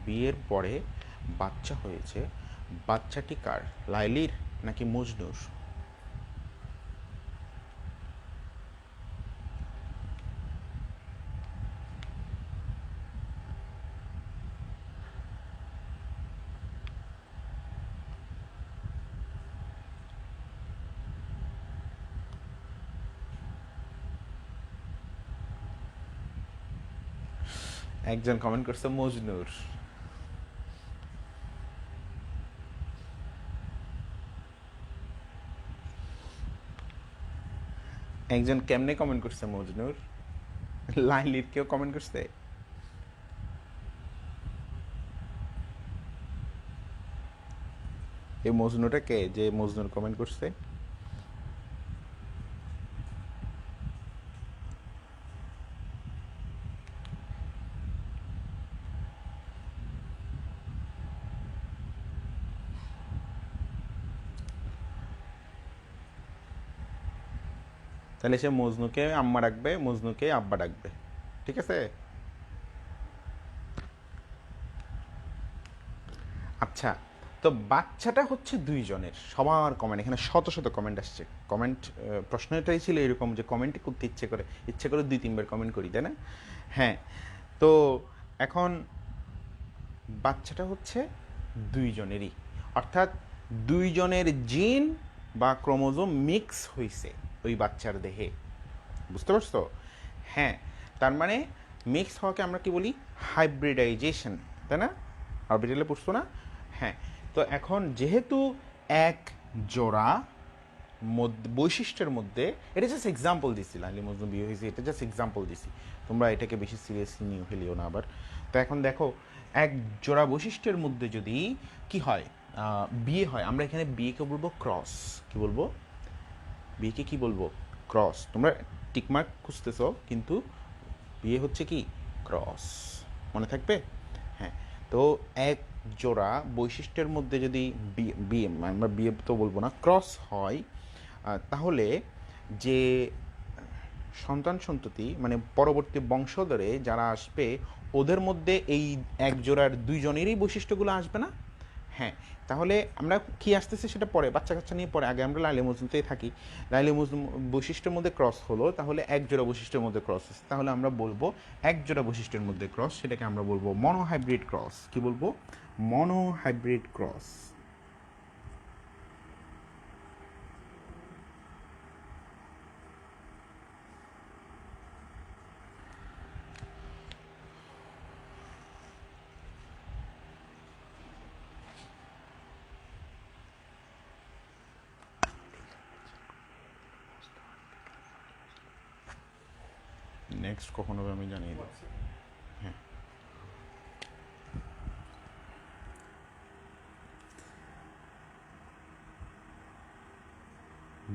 বিয়ের পরে বাচ্চা হয়েছে, বাচ্চাটি কার, লাইলির নাকি মজনুর? একজন কমেন্ট করছে মজনুর। একজন কেমনে কমেন্ট করছে মজনুর? লাইলির কেউ কমেন্ট করছে? এই মজনুটা কে যে মজনুর কমেন্ট করছে? তাহলে সে মজনুকে আম্মা ডাকবে, মজনুকে আব্বা ডাকবে, ঠিক আছে? আচ্ছা, তো বাচ্চাটা হচ্ছে দুইজনের, সবার কমেন্ট, এখানে শত শত কমেন্ট আসছে। কমেন্ট, প্রশ্নটাই ছিল এরকম যে কমেন্টই করতে ইচ্ছে করে 2-3 বার কমেন্ট করি, তাই না? হ্যাঁ, তো এখন বাচ্চাটা হচ্ছে দুইজনেরই, অর্থাৎ দুইজনের জিন বা ক্রোমোজোম মিক্স হয়েছে ওই বাচ্চার দেহে, বুঝতে পারছো? হ্যাঁ, তার মানে মিক্স হওয়াকে আমরা কি বলি, হাইব্রিডাইজেশন, তাই না? অরবিটালে পড়ছো না? হ্যাঁ, তো এখন যেহেতু এক জোড়া বৈশিষ্ট্যের মধ্যে, এটা জাস্ট এক্সাম্পল দিছি, লাইলি মজনু বিয়ে হয়েছে, এটা জাস্ট এক্সাম্পল দিছি, তোমরা এটাকে বেশি সিরিয়াসলি নিয়ে ফেলিও না আবার। তো এখন দেখো, এক জোড়া বৈশিষ্ট্যের মধ্যে যদি কি হয়, বিয়ে হয়, আমরা এখানে বিয়েকে বলবো ক্রস। কি বলবো? বিয়েকে কি বলবো? ক্রস। তোমরা টিকমার্ক খুঁজতেছ, কিন্তু বিয়ে হচ্ছে কি, ক্রস, মনে থাকবে? হ্যাঁ, তো এক জোড়া বৈশিষ্ট্যের মধ্যে যদি বিয়ে, আমরা বিয়ে তো বলবো না, ক্রস হয়, তাহলে যে সন্তান সন্ততি, মানে পরবর্তী বংশধরে যারা আসবে, ওদের মধ্যে এই এক জোড়ার দুইজনেরই বৈশিষ্ট্যগুলো আসবে না? হ্যাঁ, তাহলে আমরা কি আসতেছে সেটা পরে, বাচ্চা কাচ্চা নিয়ে পরে, আগে আমরা লাইলি মজনুতেই থাকি। লাইলি মজনু বৈশিষ্ট্যের মধ্যে ক্রস হলো, তাহলে এক জোড়া বৈশিষ্ট্যের মধ্যে ক্রস হচ্ছে, তাহলে আমরা বলবো এক জোড়া বৈশিষ্ট্যের মধ্যে ক্রস, সেটাকে আমরা বলবো মনোহাইব্রিড ক্রস। কি বলবো? Monohybrid cross. নেক্সট কখন হবে আমি জানিয়ে দেব। হ্যাঁ,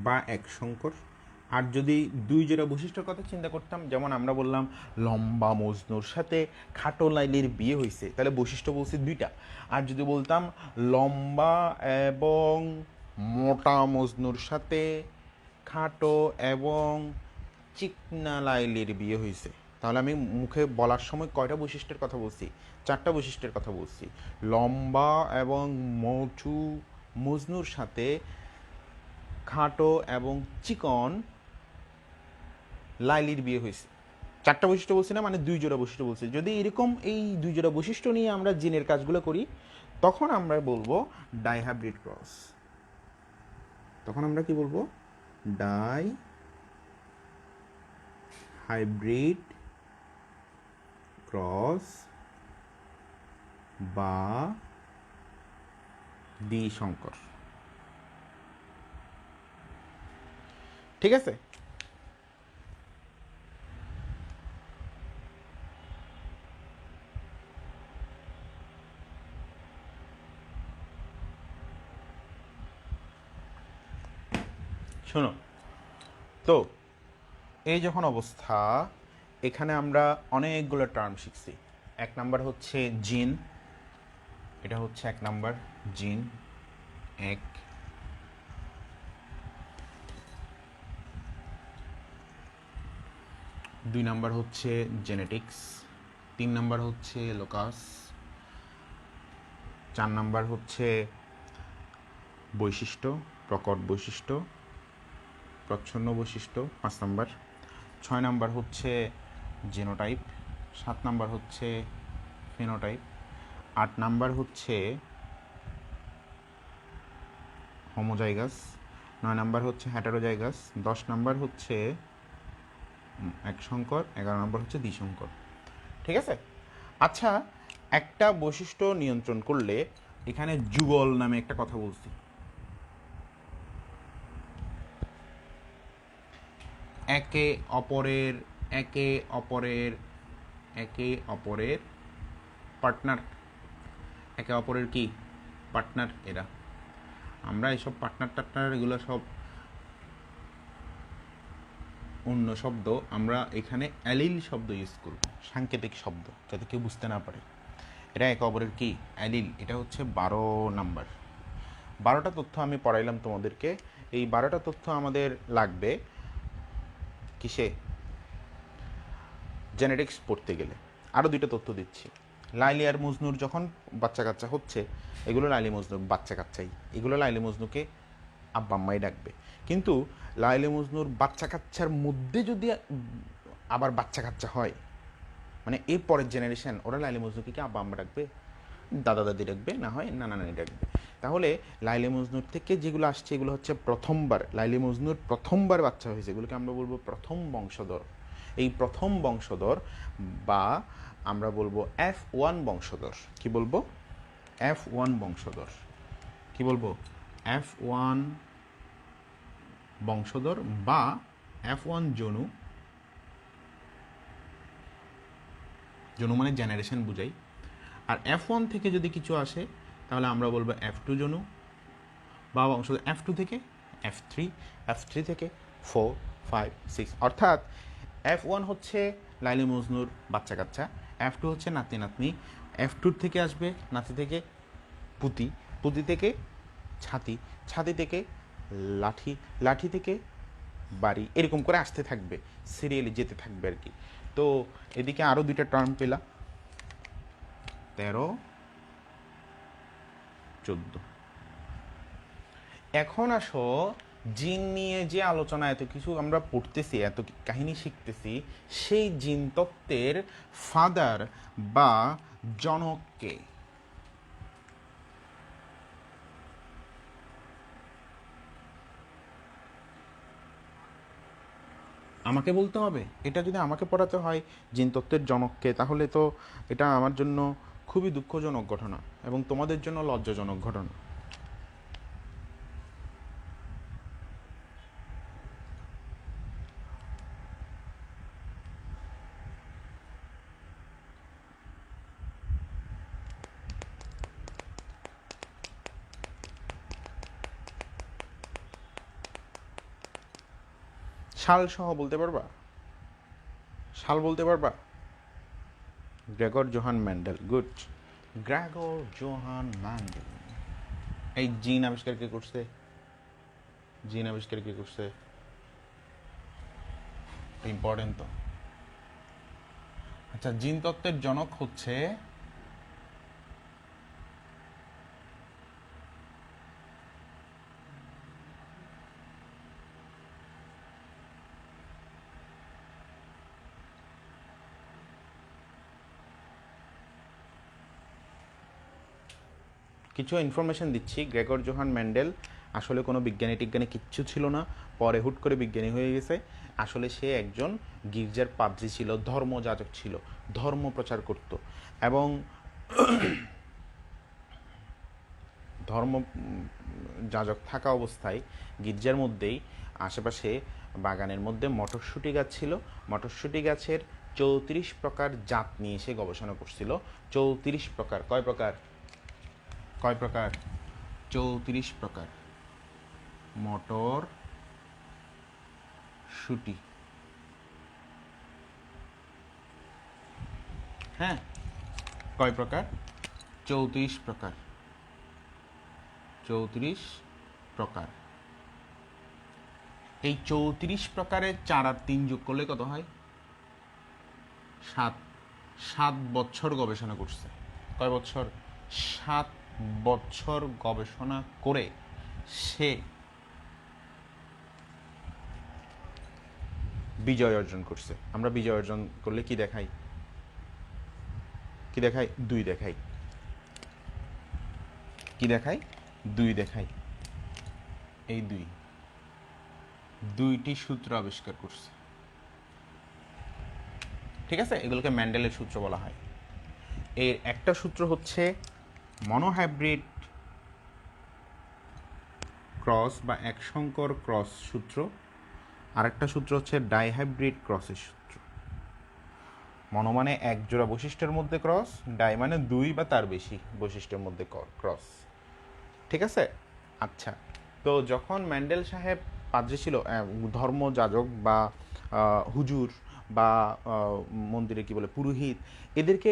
বা এক সংকর। আর যদি দুই জোড়া বৈশিষ্ট্যের কথা চিন্তা করতাম, যেমন আমরা বললাম লম্বা মজনুর সাথে খাটো লাইলির বিয়ে হয়েছে, তাহলে বৈশিষ্ট্য বলছি দুইটা। আর যদি বলতাম লম্বা এবং মোটা মজনুর সাথে খাটো এবং চিকনা লাইলির বিয়ে হয়েছে, তাহলে আমি মুখে বলার সময় কয়টা বৈশিষ্ট্যের কথা বলছি? চারটা বৈশিষ্ট্যের কথা বলছি। লম্বা এবং মোটু মজনুর সাথে খাটো এবং চিকন লাইলির বিয়ে হয়েছে। চারটা বৈশিষ্ট্য বলছি না, মানে দুই জোড়া বৈশিষ্ট্য বলছি। যদি এরকম এই দুই জোড়া বৈশিষ্ট্য নিয়ে আমরা জিনের কাজগুলো করি, তখন আমরা বলবো ডাইহাইব্রিড ক্রস। তখন আমরা কি বলবো? ডাই হাইব্রিড ক্রস বা দ্বিসংকর। ঠিক আছে? শোনো, তো এই যখন অবস্থা, এখানে আমরা অনেকগুলো টার্ম শিখছি। এক নাম্বার হচ্ছে জিন, এটা হচ্ছে এক নাম্বার জিন এক। দুই নাম্বার হচ্ছে জেনেটিক্স, তিন নাম্বার হচ্ছে লোকাস, চার নাম্বার হচ্ছে বৈশিষ্ট্য, প্রকট বৈশিষ্ট্য, প্রচ্ছন্ন বৈশিষ্ট্য 5 নাম্বার, 6 নাম্বার হচ্ছে জিনোটাইপ, 7 নাম্বার হচ্ছে ফিনোটাইপ, 8 নাম্বার হচ্ছে হোমোজাইগাস, 9 নাম্বার হচ্ছে হ্যাটারোজাইগাস, 10 নাম্বার হচ্ছে এক সংকর, 11 নাম্বার হচ্ছে দ্বিসংকর। ঠিক আছে? আচ্ছা, একটা বৈশিষ্ট্য নিয়ন্ত্রণ করলে এখানে যুগল নামে একটা কথা বলছি। একে অপরের একে অপরের একে অপরের পার্টনার, একে অপরের কি পার্টনার এরা। আমরা এসব পার্টনার টার্টনার এগুলো সব অন্য শব্দ, আমরা এখানে অ্যালিল শব্দ ইউজ করব, সাংকেতিক শব্দ, যাতে কেউ বুঝতে না পারে। এটা একে অপরের কি অ্যালিল। এটা হচ্ছে 12 নাম্বার। 12টা তথ্য আমি পড়াইলাম তোমাদেরকে। এই 12টা তথ্য আমাদের লাগবে কিসে? জেনেটিক্স পড়তে গেলে। আরও দুইটা তথ্য দিচ্ছি। লাইলি আর মজনুর যখন বাচ্চা কাচ্চা হচ্ছে, এগুলো লাইলি মজনু বাচ্চা কাচ্চাই, এগুলো লাইলি মজনুকে আব্বা আম্মাই ডাকবে। কিন্তু লাইলি মজনুর বাচ্চা কাচ্চার মধ্যে যদি আবার বাচ্চা কাচ্চা হয়, মানে এর পরের জেনারেশন, ওরা লাইলি মজনুকে কি আব্বা আম্মা ডাকবে? দাদা দাদি ডাকবে, না হয় নানা নানি ডাকবে। তাহলে লাইলি মজনুর থেকে যেগুলো আসছে, এগুলো হচ্ছে প্রথমবার, লাইলি মজনুর প্রথমবার বাচ্চা হয়েছে, এগুলোকে আমরা বলবো প্রথম বংশধর। এই প্রথম বংশধর বা আমরা বলবো F1 বংশধর। কি বলবো? F1 বংশধর। কি বলবো? F1 বংশধর বা F1 জনু। জনু মানে জেনারেশন বুঝাই। আর F1 থেকে যদি কিছু আসে, তাহলে আমরা বলবো F2 জনু বা বংশধর। F2 থেকে F3, F3 থেকে 4, 5, 6। অর্থাৎ F1 হচ্ছে লাইলি মজনুর বাচ্চা কাচ্চা, F2 হচ্ছে নাতি নাতনি, F2 থেকে আসবে নাতি থেকে পুতি, পুতি থেকে ছাতি, ছাতি থেকে লাঠি, লাঠি থেকে বাড়ি, এরকম করে আসতে থাকবে, সিরিয়ালি যেতে থাকবে আর কি। তো এদিকে আরও দুইটা টার্ম পেলা, 13, 14। এখন আসো, জিন নিয়ে যে আলোচনা, এত কিছু আমরা পড়তেছি, এত কাহিনী শিখতেছি, সেই জিন তত্ত্বের ফাদার বা জনককে। আমাকে বলতে হবে? এটা যদি আমাকে পড়াতে হয় জিন তত্ত্বের জনককে, তাহলে তো এটা আমার জন্য খুবই দুঃখজনক ঘটনা এবং তোমাদের জন্য লজ্জাজনক ঘটনা। সাল সহ বলতে পারবা? সাল বলতে পারবা? Gregor Johann Mendel, good. Gregor Johann Mendel. এই জিন আবিষ্কার কে করছে? জিন আবিষ্কার কে করছে? ইম্পর্টেন্ট তো। আচ্ছা, জিন তত্ত্বের জনক হচ্ছে কিছু ইনফরমেশন দিচ্ছি। গ্রেগর জোহান ম্যান্ডেল আসলে কোনো বিজ্ঞানী টিজ্ঞানী কিচ্ছু ছিল না, পরে হুট করে বিজ্ঞানী হয়ে গেছে। আসলে সে একজন গির্জার পাদ্রী ছিল, ধর্মযাজক ছিল, ধর্ম প্রচার করত এবং ধর্ম যাজক থাকা অবস্থায় গির্জার মধ্যেই আশেপাশে বাগানের মধ্যে মটরশুঁটি গাছ ছিল। মটরশুঁটি গাছের 34 প্রকার জাত নিয়ে সে গবেষণা করছিল। 34 প্রকার। কয় প্রকার? কয় প্রকার? 34 প্রকার মটর শুটি। হ্যাঁ, কয় প্রকার? 34 প্রকার। 34 প্রকার। এই 34 প্রকারের 4 আর 3 যোগ করলে কত হয়? 7। 7 বছর গবেষণা করছে। কয় বছর? 7 বছর গবেষণা করে সে বিজয় অর্জন করছে। আমরা বিজয় অর্জন করলে কি দেখাই? কি দেখাই? 2 দেখাই। কি দেখাই? 2 দেখাই। এই 2টি সূত্র আবিষ্কার করছে। ঠিক আছে, এগুলোকে ম্যান্ডেলের সূত্র বলা হয়। এর একটা সূত্র হচ্ছে মনোহাইব্রিড ক্রস বা একসংকর ক্রস সূত্র, আরেকটা সূত্র হচ্ছে ডাইহাইব্রিড ক্রসের সূত্র। মনো মানে এক জোড়া বৈশিষ্ট্যের মধ্যে ক্রস, ডাই মানে 2 বা তার বেশি বৈশিষ্ট্যের মধ্যে ক্রস। ঠিক আছে? আচ্ছা, তো যখন ম্যান্ডেল সাহেব পাদ্রী ছিল, ধর্মযাজক বা হুজুর বা মন্দিরে কি বলে পুরোহিত, এদেরকে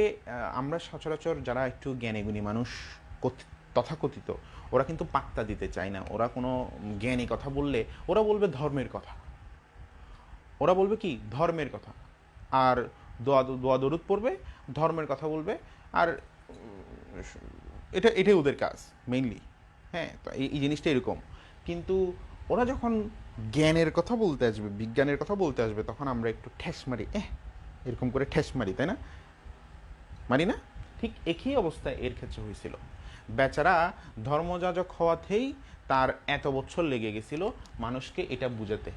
আমরা সচরাচর যারা একটু জ্ঞানীগুণী মানুষ তথাকথিত, ওরা কিন্তু পাত্তা দিতে চায় না। ওরা কোনো জ্ঞানী কথা বললে ওরা বলবে ধর্মের কথা। ওরা বলবে কি? ধর্মের কথা। আর দোয়া দরুদ পড়বে, ধর্মের কথা বলবে। আর এটাই ওদের কাজ মেইনলি। হ্যাঁ, তো এই জিনিসটা এরকম। কিন্তু ওরা যখন জ্ঞানের কথা বলতে আসবে, বিজ্ঞানের কথা বলতে আসবে, তখন আমরা একটু ঠেস মারি, এরকম করে ঠেস মারি, তাই না? মারি না? ঠিক একই অবস্থায় এর ক্ষেত্রে হয়েছিল। বেচারা ধর্মযাজক হওয়াতেই তার এত বছর লেগে গেছিল মানুষকে এটা বুঝাতে,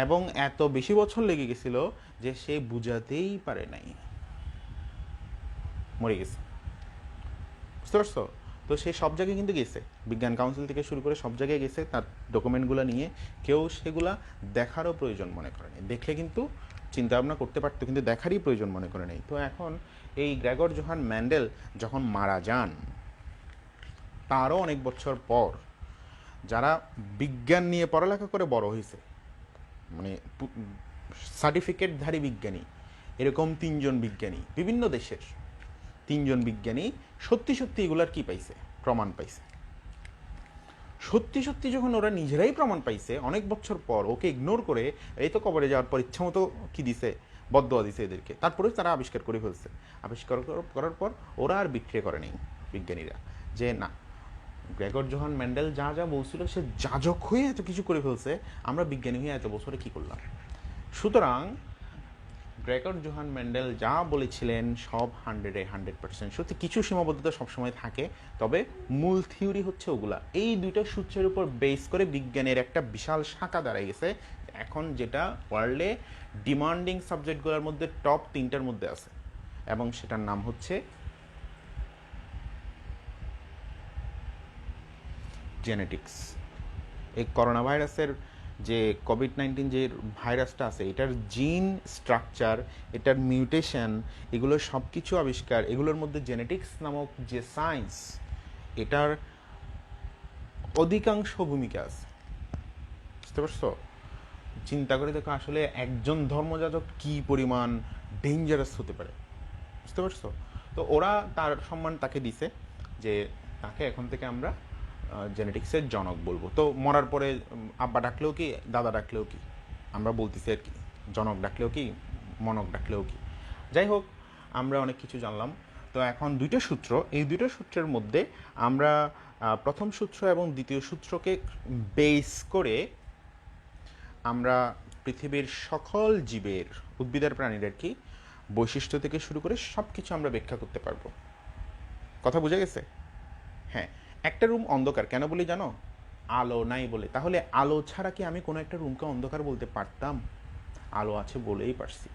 এবং এত বেশি বছর লেগে গেছিল যে সে বুঝাতেই পারে নাই, মরে গেছে। বুঝতে পারছো? তো সে সব জায়গায় কিন্তু গেছে, বিজ্ঞান কাউন্সিল থেকে শুরু করে সব জায়গায় গেছে তার ডকুমেন্টগুলো নিয়ে। কেউ সেগুলা দেখারও প্রয়োজন মনে করেনি। দেখলে কিন্তু চিন্তা ভাবনা করতে পারতো, কিন্তু দেখারই প্রয়োজন মনে করে নেই। তো এখন এই গ্রেগর জোহান ম্যান্ডেল যখন মারা যান, তারও অনেক বছর পর যারা বিজ্ঞান নিয়ে পড়ালেখা করে বড় হয়েছে, মানে সার্টিফিকেটধারী বিজ্ঞানী, এরকম 3জন বিজ্ঞানী বিভিন্ন দেশের, 3জন বিজ্ঞানী সত্যি সত্যি এগুলার কি পাইছে? প্রমাণ পাইছে। সত্যি সত্যি যখন ওরা নিজেরাই প্রমাণ পাইছে অনেক বছর পর, ওকে ইগনোর করে এই তো কবরে যাওয়ার পর ইচ্ছা মতো কি দিছে? বদদোয়া দিছে এদেরকে। তারপরে তারা আবিষ্কার করে ফেলছে। আবিষ্কার করার পর ওরা আর বিক্রিয়া করে নেই বিজ্ঞানীরা, যে না, গ্রেগর জোহান ম্যান্ডেল যা যা বলছিল, সে যাজক হয়ে এত কিছু করে ফেলছে, আমরা বিজ্ঞানী হয়ে এত বছরে কি করলাম? সুতরাং গ্রেগর জোহান ম্যান্ডেল যা বলেছিলেন সব 100% সত্যি। কিছু সীমাবদ্ধতা সবসময় থাকে, তবে মূল থিওরি হচ্ছে ওগুলা। এই 2টা সূত্রের উপর বেস করে বিজ্ঞানের একটা বিশাল শাখা দাঁড়ায় গেছে এখন, যেটা ওয়ার্ল্ডে ডিমান্ডিং সাবজেক্টগুলোর মধ্যে টপ 3টার মধ্যে আছে, এবং সেটার নাম হচ্ছে জেনেটিক্স। এই করোনা ভাইরাসের যে কোভিড-19 যে ভাইরাসটা আছে, এটার জিন স্ট্রাকচার, এটার মিউটেশন, এগুলো সব কিছু আবিষ্কার, এগুলোর মধ্যে জেনেটিক্স নামক যে সায়েন্স, এটার অধিকাংশ ভূমিকা আছে। বুঝতে পারছো? চিন্তা করে দেখো আসলে একজন ধর্মযাজক কি পরিমাণ ডেঞ্জারাস হতে পারে, বুঝতে পারছো? তো ওরা তার সম্মান তাকে দিছে যে তাকে এখন থেকে আমরা জেনেটিক্সের জনক বলবো। তো মরার পরে আব্বা ডাকলেও কি, দাদা ডাকলেও কি, আমরা বলতেছি আর কি, জনক ডাকলেও কি, মনক ডাকলেও কি। যাই হোক, আমরা অনেক কিছু জানলাম। তো এখন দুইটা সূত্র, এই দুইটা সূত্রের মধ্যে আমরা প্রথম সূত্র এবং দ্বিতীয় সূত্রকে বেস করে আমরা পৃথিবীর সকল জীবের, উদ্ভিদের, প্রাণীর আর কি বৈশিষ্ট্য থেকে শুরু করে সব কিছু আমরা ব্যাখ্যা করতে পারবো। কথা বোঝা গেছে? হ্যাঁ। একটা রুম অন্ধকার কেন বলি জানো? আলো নাই বলে। তাহলে আলো ছাড়া কি আমি কোনো একটা রুমকে অন্ধকার বলতে পারতাম? আলো আছে বলেই পারছি।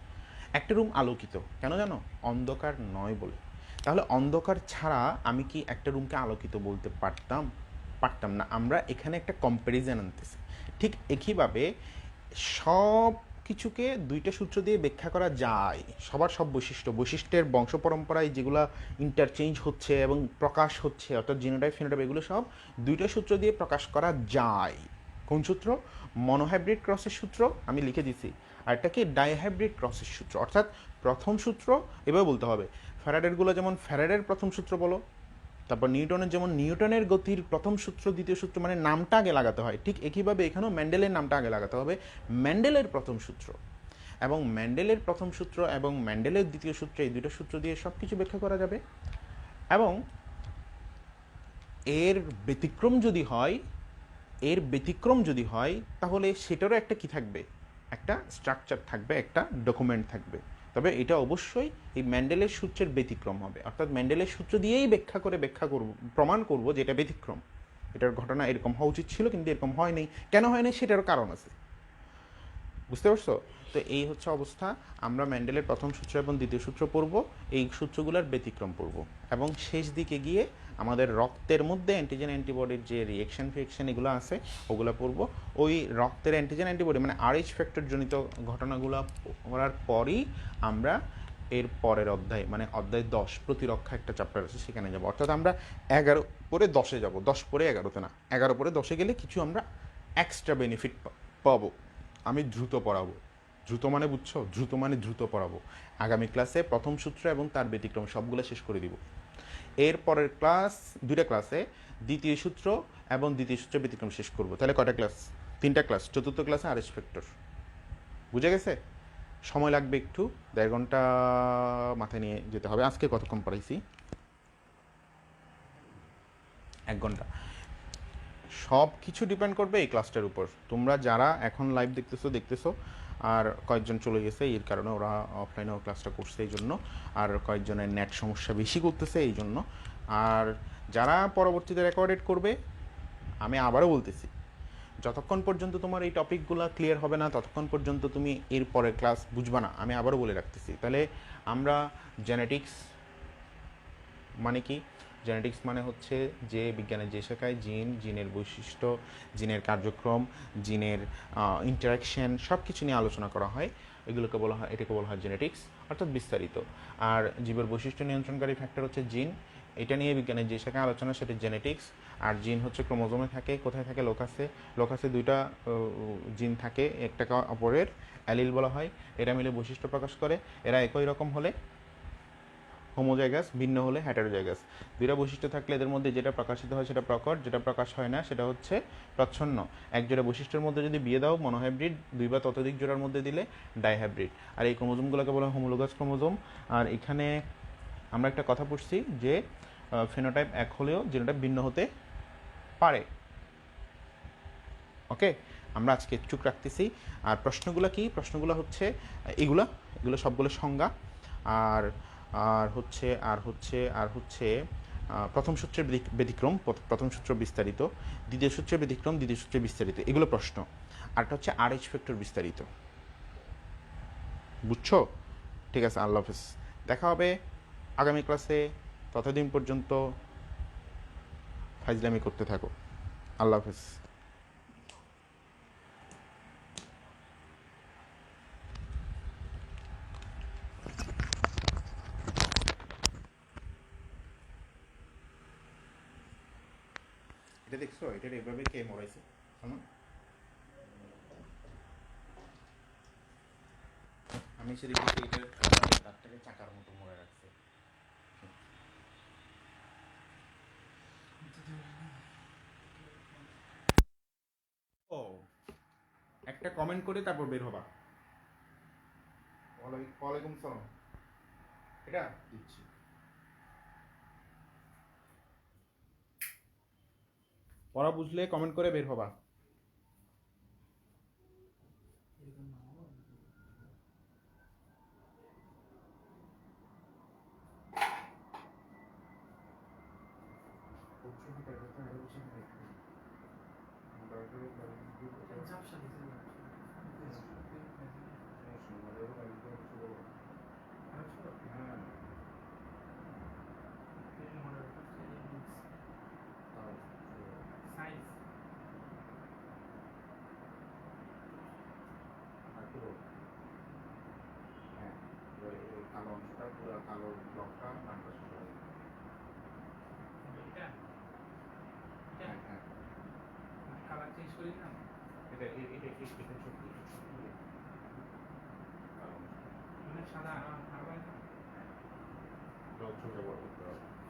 একটা রুম আলোকিত কেন জানো? অন্ধকার নয় বলে। তাহলে অন্ধকার ছাড়া আমি কি একটা রুমকে আলোকিত বলতে পারতাম? পারতাম না। আমরা এখানে একটা কম্প্যারিজন আনতেছি। ঠিক একইভাবে সব কিছুকে দুইটা সূত্র দিয়ে ব্যাখ্যা করা যায়। সবার সব বৈশিষ্ট্যের বংশ পরম্পরায় যেগুলো ইন্টারচেঞ্জ হচ্ছে এবং প্রকাশ হচ্ছে, অর্থাৎ জিনোটাইপ ফিনোটাইপ, এগুলো সব দুইটা সূত্র দিয়ে প্রকাশ করা যায়। কোন সূত্র? মনোহাইব্রিড ক্রসের সূত্র আমি লিখে দিছি, আর একটা কি ডাইহাইব্রিড ক্রসের সূত্র। অর্থাৎ প্রথম সূত্র এভাবে বলতে হবে, ফ্যারাডেরগুলো যেমন ফ্যারাডের প্রথম সূত্র বলো, তারপর নিউটনের যেমন নিউটনের গতির প্রথম সূত্র দ্বিতীয় সূত্র, মানে নামটা আগে লাগাতে হয়, ঠিক একইভাবে এখানেও ম্যান্ডেলের নামটা আগে লাগাতে হবে। ম্যান্ডেলের প্রথম সূত্র এবং ম্যান্ডেলের প্রথম সূত্র এবং ম্যান্ডেলের দ্বিতীয় সূত্র, এই দুটো সূত্র দিয়ে সব কিছু ব্যাখ্যা করা যাবে। এবং এর ব্যতিক্রম যদি হয়, তাহলে সেটারও একটা কি থাকবে, একটা স্ট্রাকচার থাকবে, একটা ডকুমেন্ট থাকবে। তবে এটা অবশ্যই এই ম্যান্ডেলের সূত্রের ব্যতিক্রম হবে, অর্থাৎ ম্যান্ডেলের সূত্র দিয়েই ব্যাখ্যা করব, প্রমাণ করব যে এটা ব্যতিক্রম, এটার ঘটনা এরকম হওয়া উচিত ছিল কিন্তু এরকম হয়নি। কেন হয়নি সেটারও কারণ আছে, বুঝতে পারছো? তো এই হচ্ছে অবস্থা। আমরা ম্যান্ডেলের প্রথম সূত্র এবং দ্বিতীয় সূত্র পড়ব, এই সূত্রগুলোর ব্যতিক্রম পড়ব, এবং শেষ দিকে গিয়ে আমাদের রক্তের মধ্যে অ্যান্টিজেন অ্যান্টিবডির যে রিয়েকশন ফিয়েকশন এগুলো আছে ওগুলো পড়ব। ওই রক্তের অ্যান্টিজেন অ্যান্টিবডি মানে RH ফ্যাক্টর জনিত ঘটনাগুলো পড়ার পরই আমরা এর পরের অধ্যায় মানে অধ্যায় 10 প্রতিরক্ষা একটা চ্যাপ্টার আছে সেখানে যাব। অর্থাৎ আমরা 11 পরে 10-এ যাব, 10 পরে 11-তে না, 11 পরে 10-এ গেলে কিছু আমরা এক্সট্রা বেনিফিট পাবো। আমি দ্রুত পড়াবো, দ্রুত মানে বুঝছো, দ্রুত মানে দ্রুত পড়াবো। আগামী ক্লাসে প্রথম সূত্র এবং তার ব্যতিক্রম সবগুলো শেষ করে দিব। এর পরের ক্লাস, দুইটা ক্লাসে দ্বিতীয় সূত্র এবং দ্বিতীয় সূত্রের ব্যতিক্রম শেষ করব। তাহলে কয়টা ক্লাস? 3টা ক্লাস। চতুর্থ ক্লাসে RH ফ্যাক্টর। বুঝে গেছে? সময় লাগবে একটু, 1.5 ঘন্টা মাথায় নিয়ে যেতে হবে। আজকে কতক্ষণ পড়াইছি? 1 ঘন্টা। সব কিছু ডিপেন্ড করবে এই ক্লাসটার উপর। তোমরা যারা এখন লাইভ দেখতেছো, আর কয়েকজন চলে গেছে এর কারণে, ওরা অফলাইনেও ক্লাসটা করছে এই জন্য, আর কয়েকজনের নেট সমস্যা বেশি করতেছে এই জন্য। আর যারা পরবর্তীতে রেকর্ডেড করবে, আমি আবারও বলতেছি, যতক্ষণ পর্যন্ত তোমার এই টপিকগুলো ক্লিয়ার হবে না ততক্ষণ পর্যন্ত তুমি এর পরের ক্লাস বুঝবা না, আমি আবারও বলে রাখতেছি। তাহলে আমরা জেনেটিক্স মানে কি? জেনেটিক্স মানে হচ্ছে যে বিজ্ঞানের যে শাখায় জিন, জিনের বৈশিষ্ট্য, জিনের কার্যক্রম, জিনের ইন্টারাকশন সব কিছু নিয়ে আলোচনা করা হয়, এগুলোকে বলা হয়, এটাকে বলা হয় জেনেটিক্স, অর্থাৎ বিস্তারিত। আর জীবের বৈশিষ্ট্য নিয়ন্ত্রণকারী ফ্যাক্টর হচ্ছে জিন, এটা নিয়ে বিজ্ঞানের যে শাখায় আলোচনা সেটা জেনেটিক্স। আর জিন হচ্ছে ক্রোমোজোমে থাকে। কোথায় থাকে? লোকাসে। লোকাসে দুইটা জিন থাকে, একটা অপরের অ্যালিল বলা হয়, এরা মিলে বৈশিষ্ট্য প্রকাশ করে। এরা একই রকম হলে হোমোজাইগাস, ভিন্ন হলে হ্যাটারোজাইগাস। দুইটা বৈশিষ্ট্য থাকলে এদের মধ্যে যেটা প্রকাশিত হয় সেটা প্রকট, যেটা প্রকাশ হয় না সেটা হচ্ছে প্রচ্ছন্ন। এক জোড়া বৈশিষ্ট্যের মধ্যে যদি বিয়ে দাও মনোহাইব্রিড, 2 বা ততোধিক জোড়ার মধ্যে দিলে ডাইহাইব্রিড। আর এই ক্রোমোজোমগুলোকে বলা হয় হোমোলোগাস ক্রোমোজোম। আর এখানে আমরা একটা কথা পড়ছি যে ফেনোটাইপ এক হলেও জিনোটাইপ ভিন্ন হতে পারে। ওকে, আমরা আজকে চুপ রাখতেছি। আর প্রশ্নগুলো কি? প্রশ্নগুলো হচ্ছে এগুলো সবগুলো সংজ্ঞা। আর আর হচ্ছে প্রথম সূত্রের ব্যতিক্রম, প্রথম সূত্র বিস্তারিত, দ্বিতীয় সূত্রের ব্যতিক্রম, দ্বিতীয় সূত্রের বিস্তারিত, এগুলো প্রশ্ন। আরটা হচ্ছে RH ফ্যাক্টর বিস্তারিত। বুঝছো? ঠিক আছে, আল্লাহ হাফেজ। দেখা হবে আগামী ক্লাসে। ততদিন পর্যন্ত ফাইজলামি করতে থাকো। আল্লাহ হাফেজ। এটা দেখছো? এটার এভাবে কে মরাইছে? নিচে দেখেছি এটার কারণে তারটাকে চাকার মতো মরে রাখছে। ও একটা কমেন্ট করে তারপর বের হবা। ওয়ালাইকুম সালাম। এটা দিচ্ছি। পড়া বুঝলে কমেন্ট করে বের হবা। কালো অংশটা পুরো কালো ব্লকটা ডান পাশে সরাই। হ্যাঁ হ্যাঁ কালার চেঞ্জ করি না এটা সত্যি কালো অংশ মানে সাদা আর হয় না ছোট বড় করতে হবে।